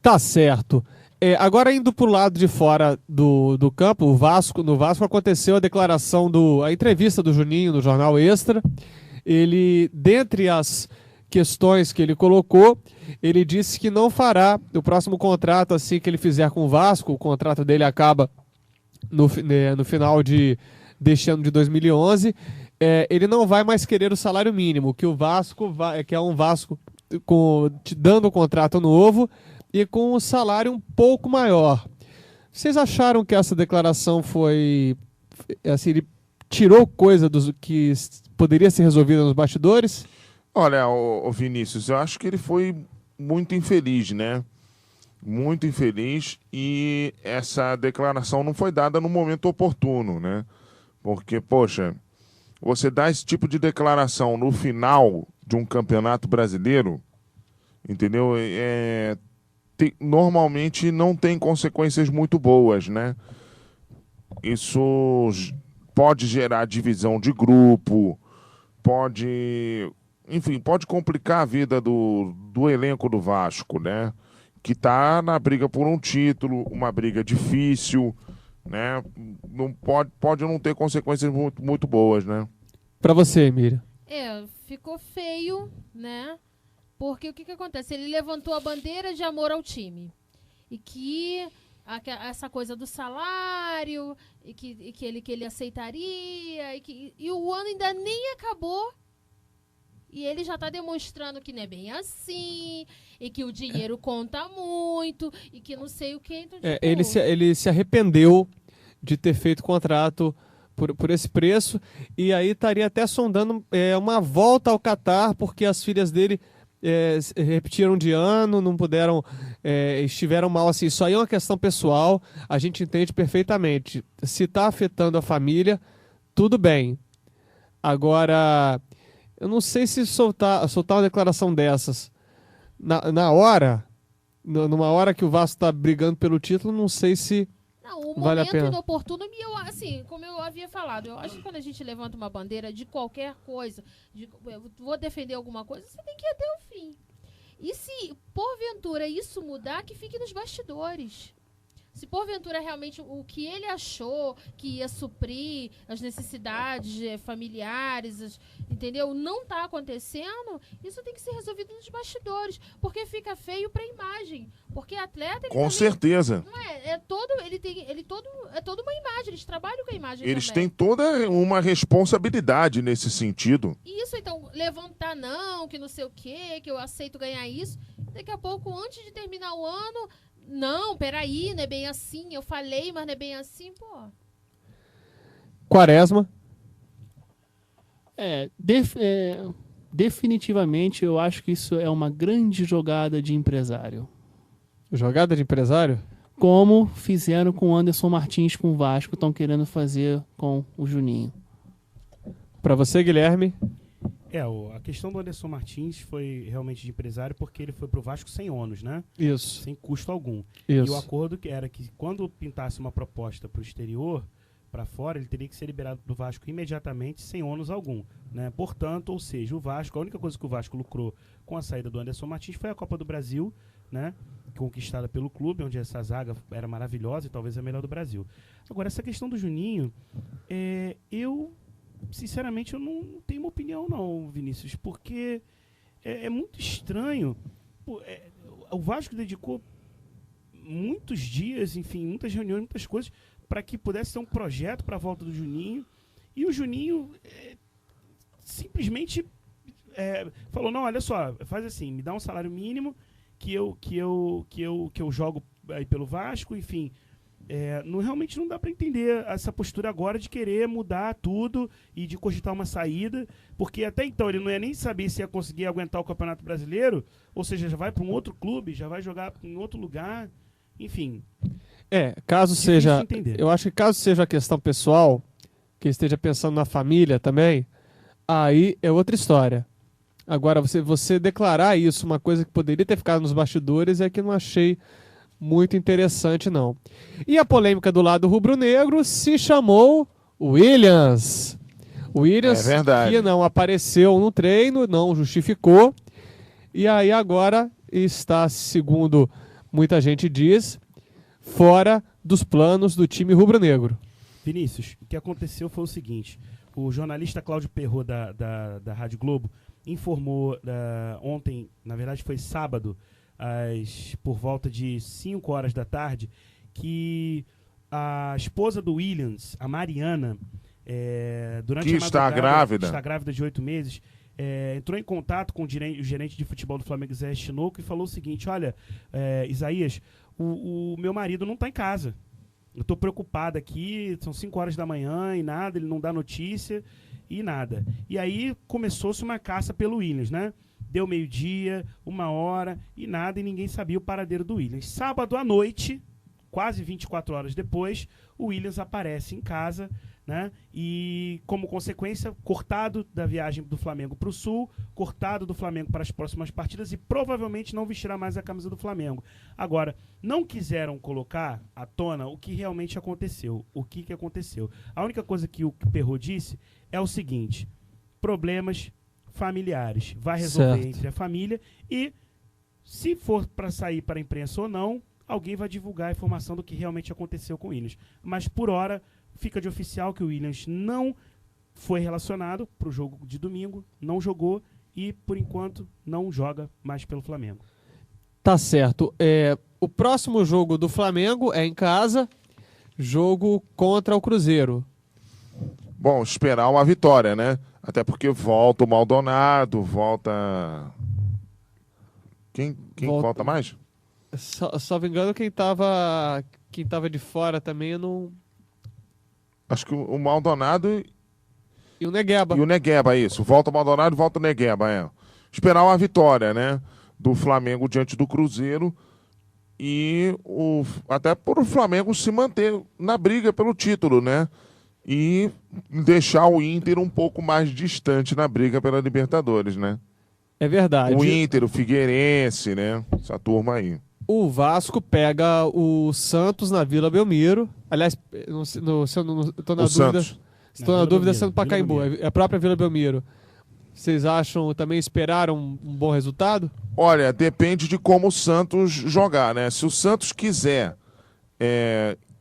S1: Tá certo. Agora indo pro lado de fora do campo, no Vasco aconteceu a declaração a entrevista do Juninho no Jornal Extra. Ele, dentre as questões que ele colocou, ele disse que não fará o próximo contrato assim que ele fizer com o Vasco. O contrato dele acaba no final deste ano de 2011. Ele não vai mais querer o salário mínimo, que o Vasco que é um Vasco dando um contrato novo e com um salário um pouco maior. Vocês acharam que essa declaração foi assim, ele tirou coisa que poderia ser resolvida nos bastidores?
S2: Olha, o Vinícius, eu acho que ele foi muito infeliz, né? Muito infeliz, e essa declaração não foi dada no momento oportuno, né? Porque, poxa, você dá esse tipo de declaração no final de um campeonato brasileiro, entendeu? Normalmente não tem consequências muito boas, né? Isso pode gerar divisão de grupo, pode complicar a vida do elenco do Vasco, né? Que está na briga por um título, uma briga difícil, né? Não pode não ter consequências muito, muito boas, né?
S1: Para você, Miriam.
S4: Ficou feio, né? Porque o que acontece? Ele levantou a bandeira de amor ao time. E que essa coisa do salário, e que ele aceitaria, e o ano ainda nem acabou. E ele já está demonstrando que não é bem assim, e que o dinheiro conta muito, e que não sei o que. Então, tipo,
S1: ele se arrependeu de ter feito contrato por esse preço, e aí estaria até sondando uma volta ao Catar, porque as filhas dele repetiram de ano, não puderam, estiveram mal assim. Isso aí é uma questão pessoal, a gente entende perfeitamente. Se está afetando a família, tudo bem. Agora, eu não sei se soltar uma declaração dessas na hora, numa hora que o Vasco está brigando pelo título, não sei se
S4: não, o
S1: vale a
S4: momento
S1: pena.
S4: inoportuno, assim, como eu havia falado, eu acho que quando a gente levanta uma bandeira de qualquer coisa, eu vou defender alguma coisa, você tem que ir até o fim. E se, porventura, isso mudar, que fique nos bastidores. Se porventura realmente o que ele achou que ia suprir as necessidades familiares, entendeu? Não está acontecendo, isso tem que ser resolvido nos bastidores, porque fica feio para a imagem. Porque atleta, ele
S2: Com certeza.
S4: não é toda uma imagem, eles trabalham com a imagem
S2: Eles
S4: também.
S2: têm toda uma responsabilidade nesse sentido.
S4: Isso, então, levantar não, que não sei o quê, que eu aceito ganhar isso. Daqui a pouco, antes de terminar o ano, não, peraí, não é bem assim, eu falei, mas não é bem assim, pô.
S1: Quaresma.
S5: Definitivamente eu acho que isso é uma grande jogada de empresário.
S1: Jogada de empresário?
S5: Como fizeram com o Anderson Martins com o Vasco, estão querendo fazer com o Juninho.
S1: Para você, Guilherme.
S3: A questão do Anderson Martins foi realmente de empresário porque ele foi pro Vasco sem ônus, né?
S1: Isso.
S3: Sem custo algum.
S1: Isso.
S3: E o acordo que era que quando pintasse uma proposta pro exterior, para fora, ele teria que ser liberado do Vasco imediatamente, sem ônus algum, né? Portanto, ou seja, a única coisa que o Vasco lucrou com a saída do Anderson Martins foi a Copa do Brasil, né? conquistada pelo clube, onde essa zaga era maravilhosa e talvez a melhor do Brasil. Agora, essa questão do Juninho, eu, sinceramente, eu não tenho uma opinião não, Vinícius, porque é muito estranho. Pô, o Vasco dedicou muitos dias, enfim, muitas reuniões, muitas coisas, para que pudesse ter um projeto para a volta do Juninho. E o Juninho simplesmente falou, não, olha só, faz assim, me dá um salário mínimo que eu jogo aí pelo Vasco, enfim. Realmente não dá para entender essa postura agora de querer mudar tudo e de cogitar uma saída, porque até então ele não ia nem saber se ia conseguir aguentar o Campeonato Brasileiro, ou seja, já vai para um outro clube, já vai jogar em outro lugar, enfim.
S1: Caso
S3: Difícil
S1: seja,
S3: entender.
S1: eu acho que caso seja a questão pessoal, que esteja pensando na família também, aí é outra história. Agora, você declarar isso, uma coisa que poderia ter ficado nos bastidores, é que eu não achei muito interessante, não. E a polêmica do lado rubro-negro se chamou Williams. Williams,
S2: É verdade.
S1: que não apareceu no treino, não justificou, e aí agora está, segundo muita gente diz, fora dos planos do time rubro-negro.
S3: Vinícius, o que aconteceu foi o seguinte, o jornalista Cláudio Perrot da Rádio Globo informou ontem, na verdade foi sábado, por volta de 5 horas da tarde, que a esposa do Williams, a Mariana, durante
S2: Que
S3: a
S2: está
S3: madrugada,
S2: grávida.
S3: está grávida de 8 meses, entrou em contato com o gerente de futebol do Flamengo, Zé Chinoco, e falou o seguinte, olha, Isaías, o meu marido não está em casa. Eu estou preocupado aqui, são 5 horas da manhã e nada, ele não dá notícia e nada. E aí começou-se uma caça pelo Williams, né? Deu meio-dia, 1 hora e nada, e ninguém sabia o paradeiro do Williams. Sábado à noite, quase 24 horas depois, o Williams aparece em casa, né? E, como consequência, cortado da viagem do Flamengo para o Sul, cortado do Flamengo para as próximas partidas e provavelmente não vestirá mais a camisa do Flamengo. Agora, não quiseram colocar à tona o que realmente aconteceu. O que aconteceu? A única coisa que o Perrot disse é o seguinte: problemas familiares. Vai resolver
S1: Certo.
S3: entre a família e, se for para sair para a imprensa ou não, alguém vai divulgar a informação do que realmente aconteceu com o Williams. Mas, por hora, fica de oficial que o Williams não foi relacionado para o jogo de domingo, não jogou e, por enquanto, não joga mais pelo Flamengo.
S1: Tá certo. O próximo jogo do Flamengo é em casa, jogo contra o Cruzeiro.
S2: Bom, esperar uma vitória, né? Até porque volta o Maldonado, volta... Quem volta mais?
S1: Só me engano, quem tava de fora também, eu não...
S2: Acho que o Maldonado
S1: E o Negueba.
S2: e o Negueba, isso. Volta o Maldonado e volta o Negueba, Esperar uma vitória, né? Do Flamengo diante do Cruzeiro e até por o Flamengo se manter na briga pelo título, né? E deixar o Inter um pouco mais distante na briga pela Libertadores, né?
S1: É verdade.
S2: O Inter, o Figueirense, né? Essa turma aí.
S1: O Vasco pega o Santos na Vila Belmiro. Aliás, estou na
S2: O
S1: dúvida.
S2: Santos.
S1: Estou
S3: Na
S1: na
S3: Vila
S1: dúvida
S3: Belmiro,
S1: sendo
S3: Vila
S1: Pacaembu.
S3: Belmiro.
S1: É a própria Vila Belmiro. Vocês acham, também esperaram um bom resultado?
S2: Olha, depende de como o Santos jogar, né? Se o Santos quiser,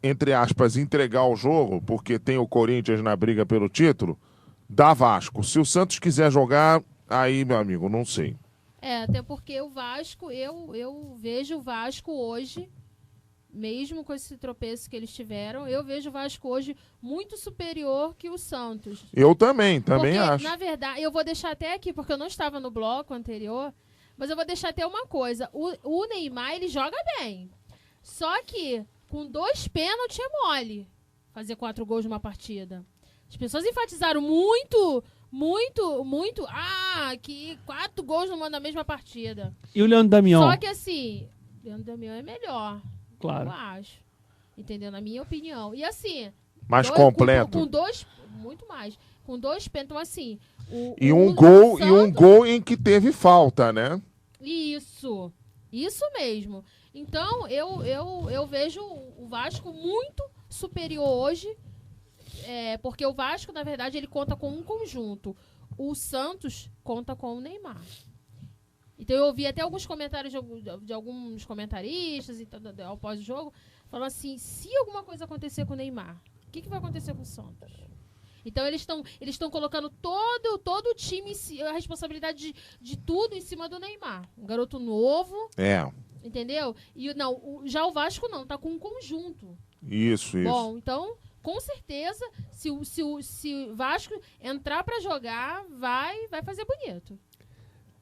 S2: entre aspas, entregar o jogo, porque tem o Corinthians na briga pelo título, dá Vasco. Se o Santos quiser jogar, aí, meu amigo, não sei.
S4: Até porque o Vasco, eu vejo o Vasco hoje, mesmo com esse tropeço que eles tiveram, eu vejo o Vasco hoje muito superior que o Santos.
S2: Eu também
S4: Porque,
S2: acho.
S4: na verdade, eu vou deixar até aqui, porque eu não estava no bloco anterior, mas eu vou deixar até uma coisa. O Neymar, ele joga bem. Só que, com 2 pênaltis é mole fazer 4 gols numa partida. As pessoas enfatizaram muito, que 4 gols na mesma partida.
S5: E o Leandro Damião?
S4: Só que assim, Leandro Damião é melhor.
S5: Claro.
S4: Eu acho. Entendeu? Na minha opinião. E assim...
S2: Mais completo.
S4: Com 2... Muito mais. Com 2 pênaltis, então assim...
S2: E um
S4: Santos-
S2: gol em que teve falta, né?
S4: Isso mesmo. Então, eu vejo o Vasco muito superior hoje, porque o Vasco, na verdade, ele conta com um conjunto. O Santos conta com o Neymar. Então eu ouvi até alguns comentários de alguns comentaristas após o jogo, falando assim, se alguma coisa acontecer com o Neymar, o que vai acontecer com o Santos? Então eles estão colocando todo o time, a responsabilidade de tudo em cima do Neymar. Um garoto novo, entendeu? E já o Vasco não, tá com um conjunto.
S2: Isso.
S4: Bom, então, com certeza, se o Vasco entrar pra jogar, vai fazer bonito.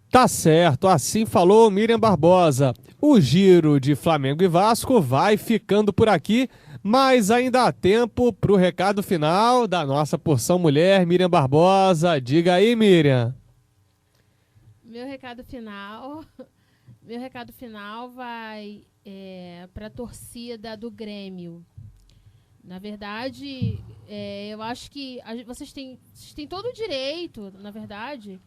S1: Tá certo, assim falou Miriam Barbosa. O giro de Flamengo e Vasco vai ficando por aqui, mas ainda há tempo pro recado final da nossa porção mulher, Miriam Barbosa. Diga aí, Miriam.
S4: Meu recado final vai para a torcida do Grêmio. Na verdade, eu acho que vocês têm todo o direito, na verdade,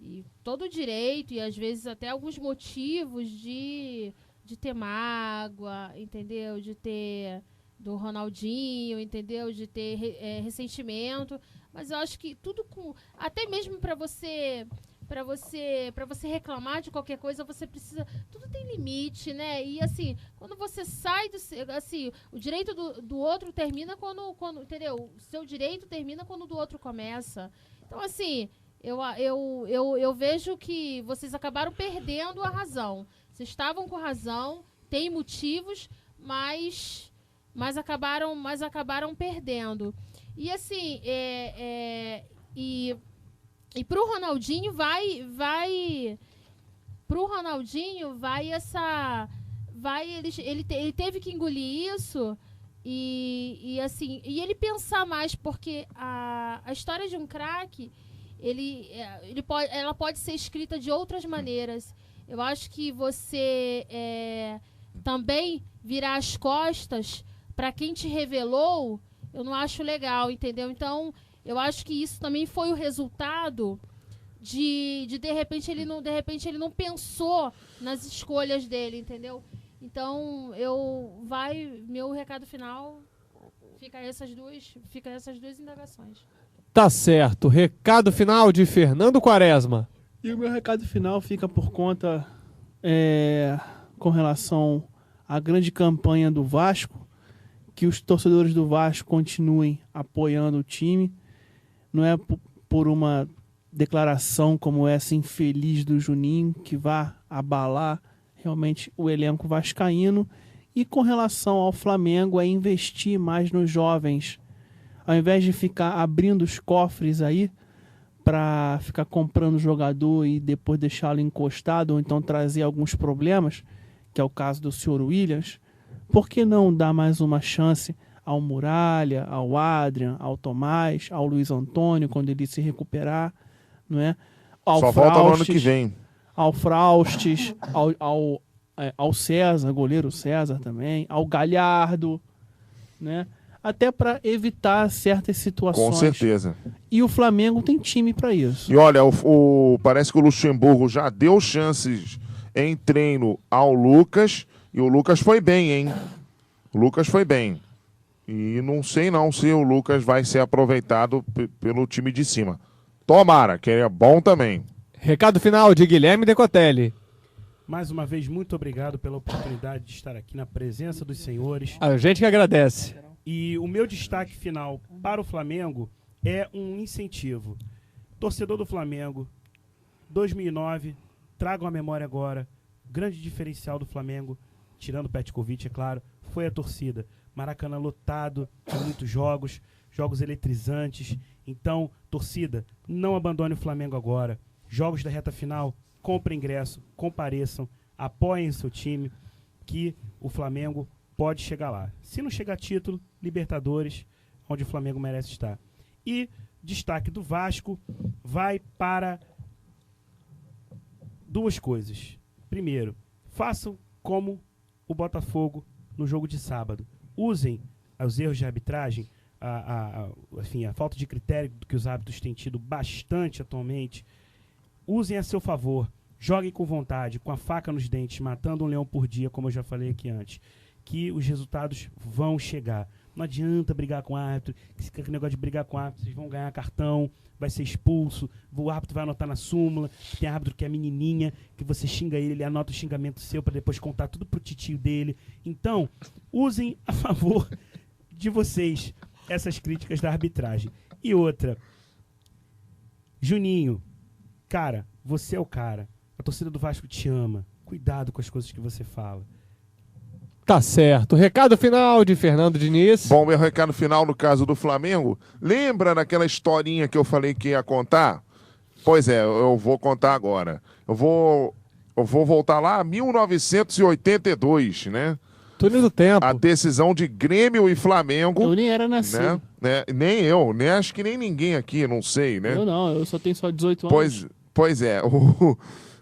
S4: e todo o direito e às vezes até alguns motivos de ter mágoa, entendeu? De ter do Ronaldinho, entendeu? De ter ressentimento, mas eu acho que tudo até mesmo para você reclamar de qualquer coisa, você precisa, tudo tem limite, né? E assim, quando você sai o direito do outro termina quando, entendeu? O seu direito termina quando o do outro começa. Então assim, eu vejo que vocês acabaram perdendo a razão. Vocês estavam com razão, tem motivos, mas acabaram perdendo. E assim, e pro Ronaldinho ele teve que engolir isso e ele pensar mais, porque a história de um craque, ela pode ser escrita de outras maneiras. Eu acho que você também virar as costas para quem te revelou, eu não acho legal, entendeu? Então, eu acho que isso também foi o resultado de repente ele não pensou nas escolhas dele, entendeu? Então, meu recado final fica essas duas indagações.
S1: Tá certo. Recado final de Fernando Quaresma.
S5: E o meu recado final fica por conta com relação à grande campanha do Vasco, que os torcedores do Vasco continuem apoiando o time. Não é por uma declaração como essa infeliz do Juninho que vá abalar realmente o elenco vascaíno. E com relação ao Flamengo, é investir mais nos jovens. Ao invés de ficar abrindo os cofres aí para ficar comprando jogador e depois deixá-lo encostado ou então trazer alguns problemas, que é o caso do Sr. Williams, por que não dar mais uma chance ao Muralha, ao Adrian, ao Tomás, ao Luiz Antônio, quando ele se recuperar, não é?
S2: Só falta no ano que vem.
S5: Ao Fraustes, ao César, goleiro César também, ao Galhardo, né? Até para evitar certas situações.
S2: Com certeza.
S5: E o Flamengo tem time para isso.
S2: E olha, parece que o Luxemburgo já deu chances em treino ao Lucas, e o Lucas foi bem, hein? O Lucas foi bem. E não sei não se o Lucas vai ser aproveitado pelo time de cima. Tomara, que é bom também.
S1: Recado final de Guilherme Decotelli.
S3: Mais uma vez, muito obrigado pela oportunidade de estar aqui na presença dos senhores.
S1: A gente que agradece.
S3: E o meu destaque final para o Flamengo é um incentivo. Torcedor do Flamengo, 2009, tragam a memória agora, grande diferencial do Flamengo, tirando o Petkovic, é claro, foi a torcida. Maracanã lotado, muitos jogos eletrizantes. Então, torcida, não abandone o Flamengo agora. Jogos da reta final, comprem ingresso, compareçam, apoiem seu time, que o Flamengo pode chegar lá. Se não chegar título, Libertadores, onde o Flamengo merece estar. E destaque do Vasco vai para duas coisas. Primeiro, façam como o Botafogo no jogo de sábado. Usem os erros de arbitragem, enfim, a falta de critério que os árbitros têm tido bastante atualmente. Usem a seu favor. Joguem com vontade, com a faca nos dentes, matando um leão por dia, como eu já falei aqui antes. que os resultados vão chegar. Não adianta brigar com o árbitro, esse negócio de brigar com o árbitro, vocês vão ganhar cartão, vai ser expulso, o árbitro vai anotar na súmula, tem árbitro que é menininha, que você xinga ele anota o xingamento seu para depois contar tudo pro titio dele. Então, usem a favor de vocês essas críticas da arbitragem. E outra, Juninho, cara, você é o cara. A torcida do Vasco te ama. Cuidado com as coisas que você fala.
S1: Tá certo. Recado final de Fernando Diniz.
S2: Bom, meu recado final no caso do Flamengo. Lembra daquela historinha que eu falei que ia contar? Pois é, eu vou contar agora. Eu vou voltar lá a 1982, né?
S1: Túnel do tempo.
S2: A decisão de Grêmio e Flamengo.
S5: Eu nem era nascido.
S2: Né? Nem eu, né? Acho que nem ninguém aqui, não sei, né?
S5: Eu não, eu só tenho 18 anos.
S2: Pois é, o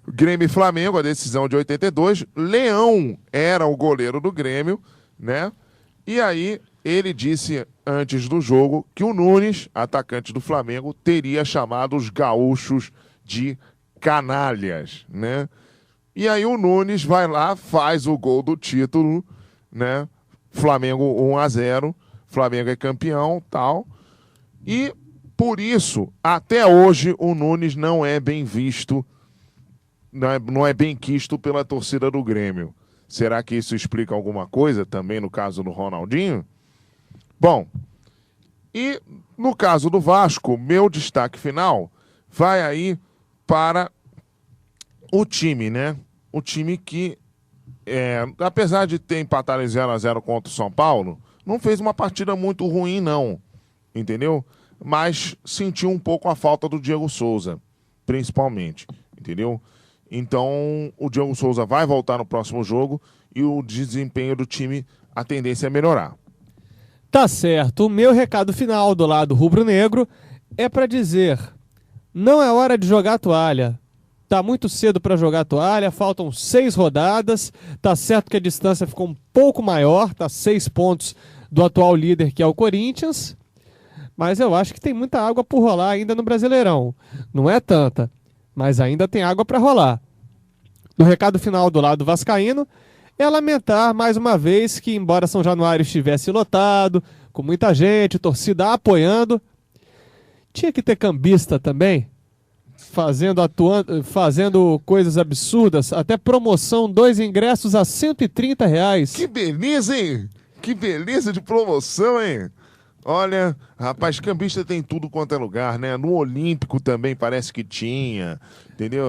S2: Grêmio e Flamengo, a decisão de 82, Leão era o goleiro do Grêmio, né? E aí ele disse antes do jogo que o Nunes, atacante do Flamengo, teria chamado os gaúchos de canalhas, né? E aí o Nunes vai lá, faz o gol do título, né? Flamengo 1-0, Flamengo é campeão, tal. E por isso, até hoje, o Nunes não é bem visto, não é bem quisto pela torcida do Grêmio. Será que isso explica alguma coisa também no caso do Ronaldinho? Bom, e no caso do Vasco, meu destaque final vai aí para o time, né? O time que, apesar de ter empatado em 0-0 contra o São Paulo, não fez uma partida muito ruim, não. Entendeu? Mas sentiu um pouco a falta do Diego Souza, principalmente. Entendeu? Então, o Diego Souza vai voltar no próximo jogo e o desempenho do time, a tendência é melhorar.
S1: Tá certo. O meu recado final do lado rubro-negro é para dizer: não é hora de jogar a toalha. Tá muito cedo para jogar a toalha, faltam 6 rodadas. Tá certo que a distância ficou um pouco maior, tá 6 pontos do atual líder, que é o Corinthians. Mas eu acho que tem muita água por rolar ainda no Brasileirão. Não é tanta, mas ainda tem água para rolar. No recado final do lado vascaíno, é lamentar mais uma vez que, embora São Januário estivesse lotado, com muita gente, torcida apoiando, tinha que ter cambista também, fazendo coisas absurdas, até promoção, 2 ingressos a R$130.
S2: Que beleza, hein? Que beleza de promoção, hein? Olha, rapaz, cambista tem tudo quanto é lugar, né? No Olímpico também parece que tinha, entendeu?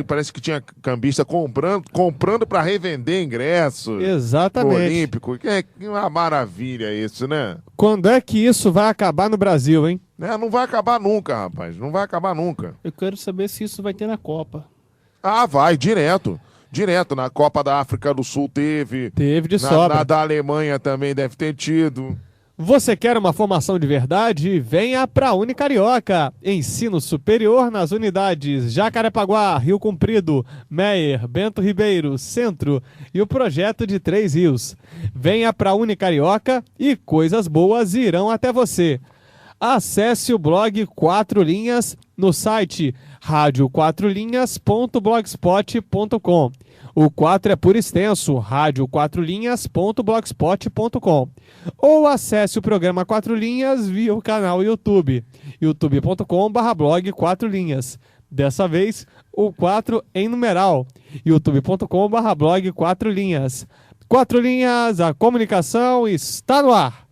S2: Parece que tinha cambista comprando para revender ingresso.
S1: Exatamente.
S2: No Olímpico. Que uma maravilha isso, né?
S1: Quando é que isso vai acabar no Brasil, hein?
S2: Não vai acabar nunca, rapaz. Não vai acabar nunca.
S5: Eu quero saber se isso vai ter na Copa.
S2: Ah, vai, direto. Direto. Na Copa da África do Sul teve.
S1: Teve de sobra.
S2: Na da Alemanha também deve ter tido.
S1: Você quer uma formação de verdade? Venha para a Unicarioca. Ensino superior nas unidades Jacarepaguá, Rio Comprido, Meier, Bento Ribeiro, Centro e o projeto de 3 Rios. Venha para a Unicarioca e coisas boas irão até você. Acesse o blog 4 Linhas no site radio4linhas.blogspot.com. O 4 é por extenso, radio4linhas.blogspot.com. Ou acesse o programa 4 Linhas via o canal YouTube, youtube.com/blog 4 Linhas. Dessa vez, o 4 em numeral, youtube.com/blog 4 Linhas. 4 Linhas, a comunicação está no ar.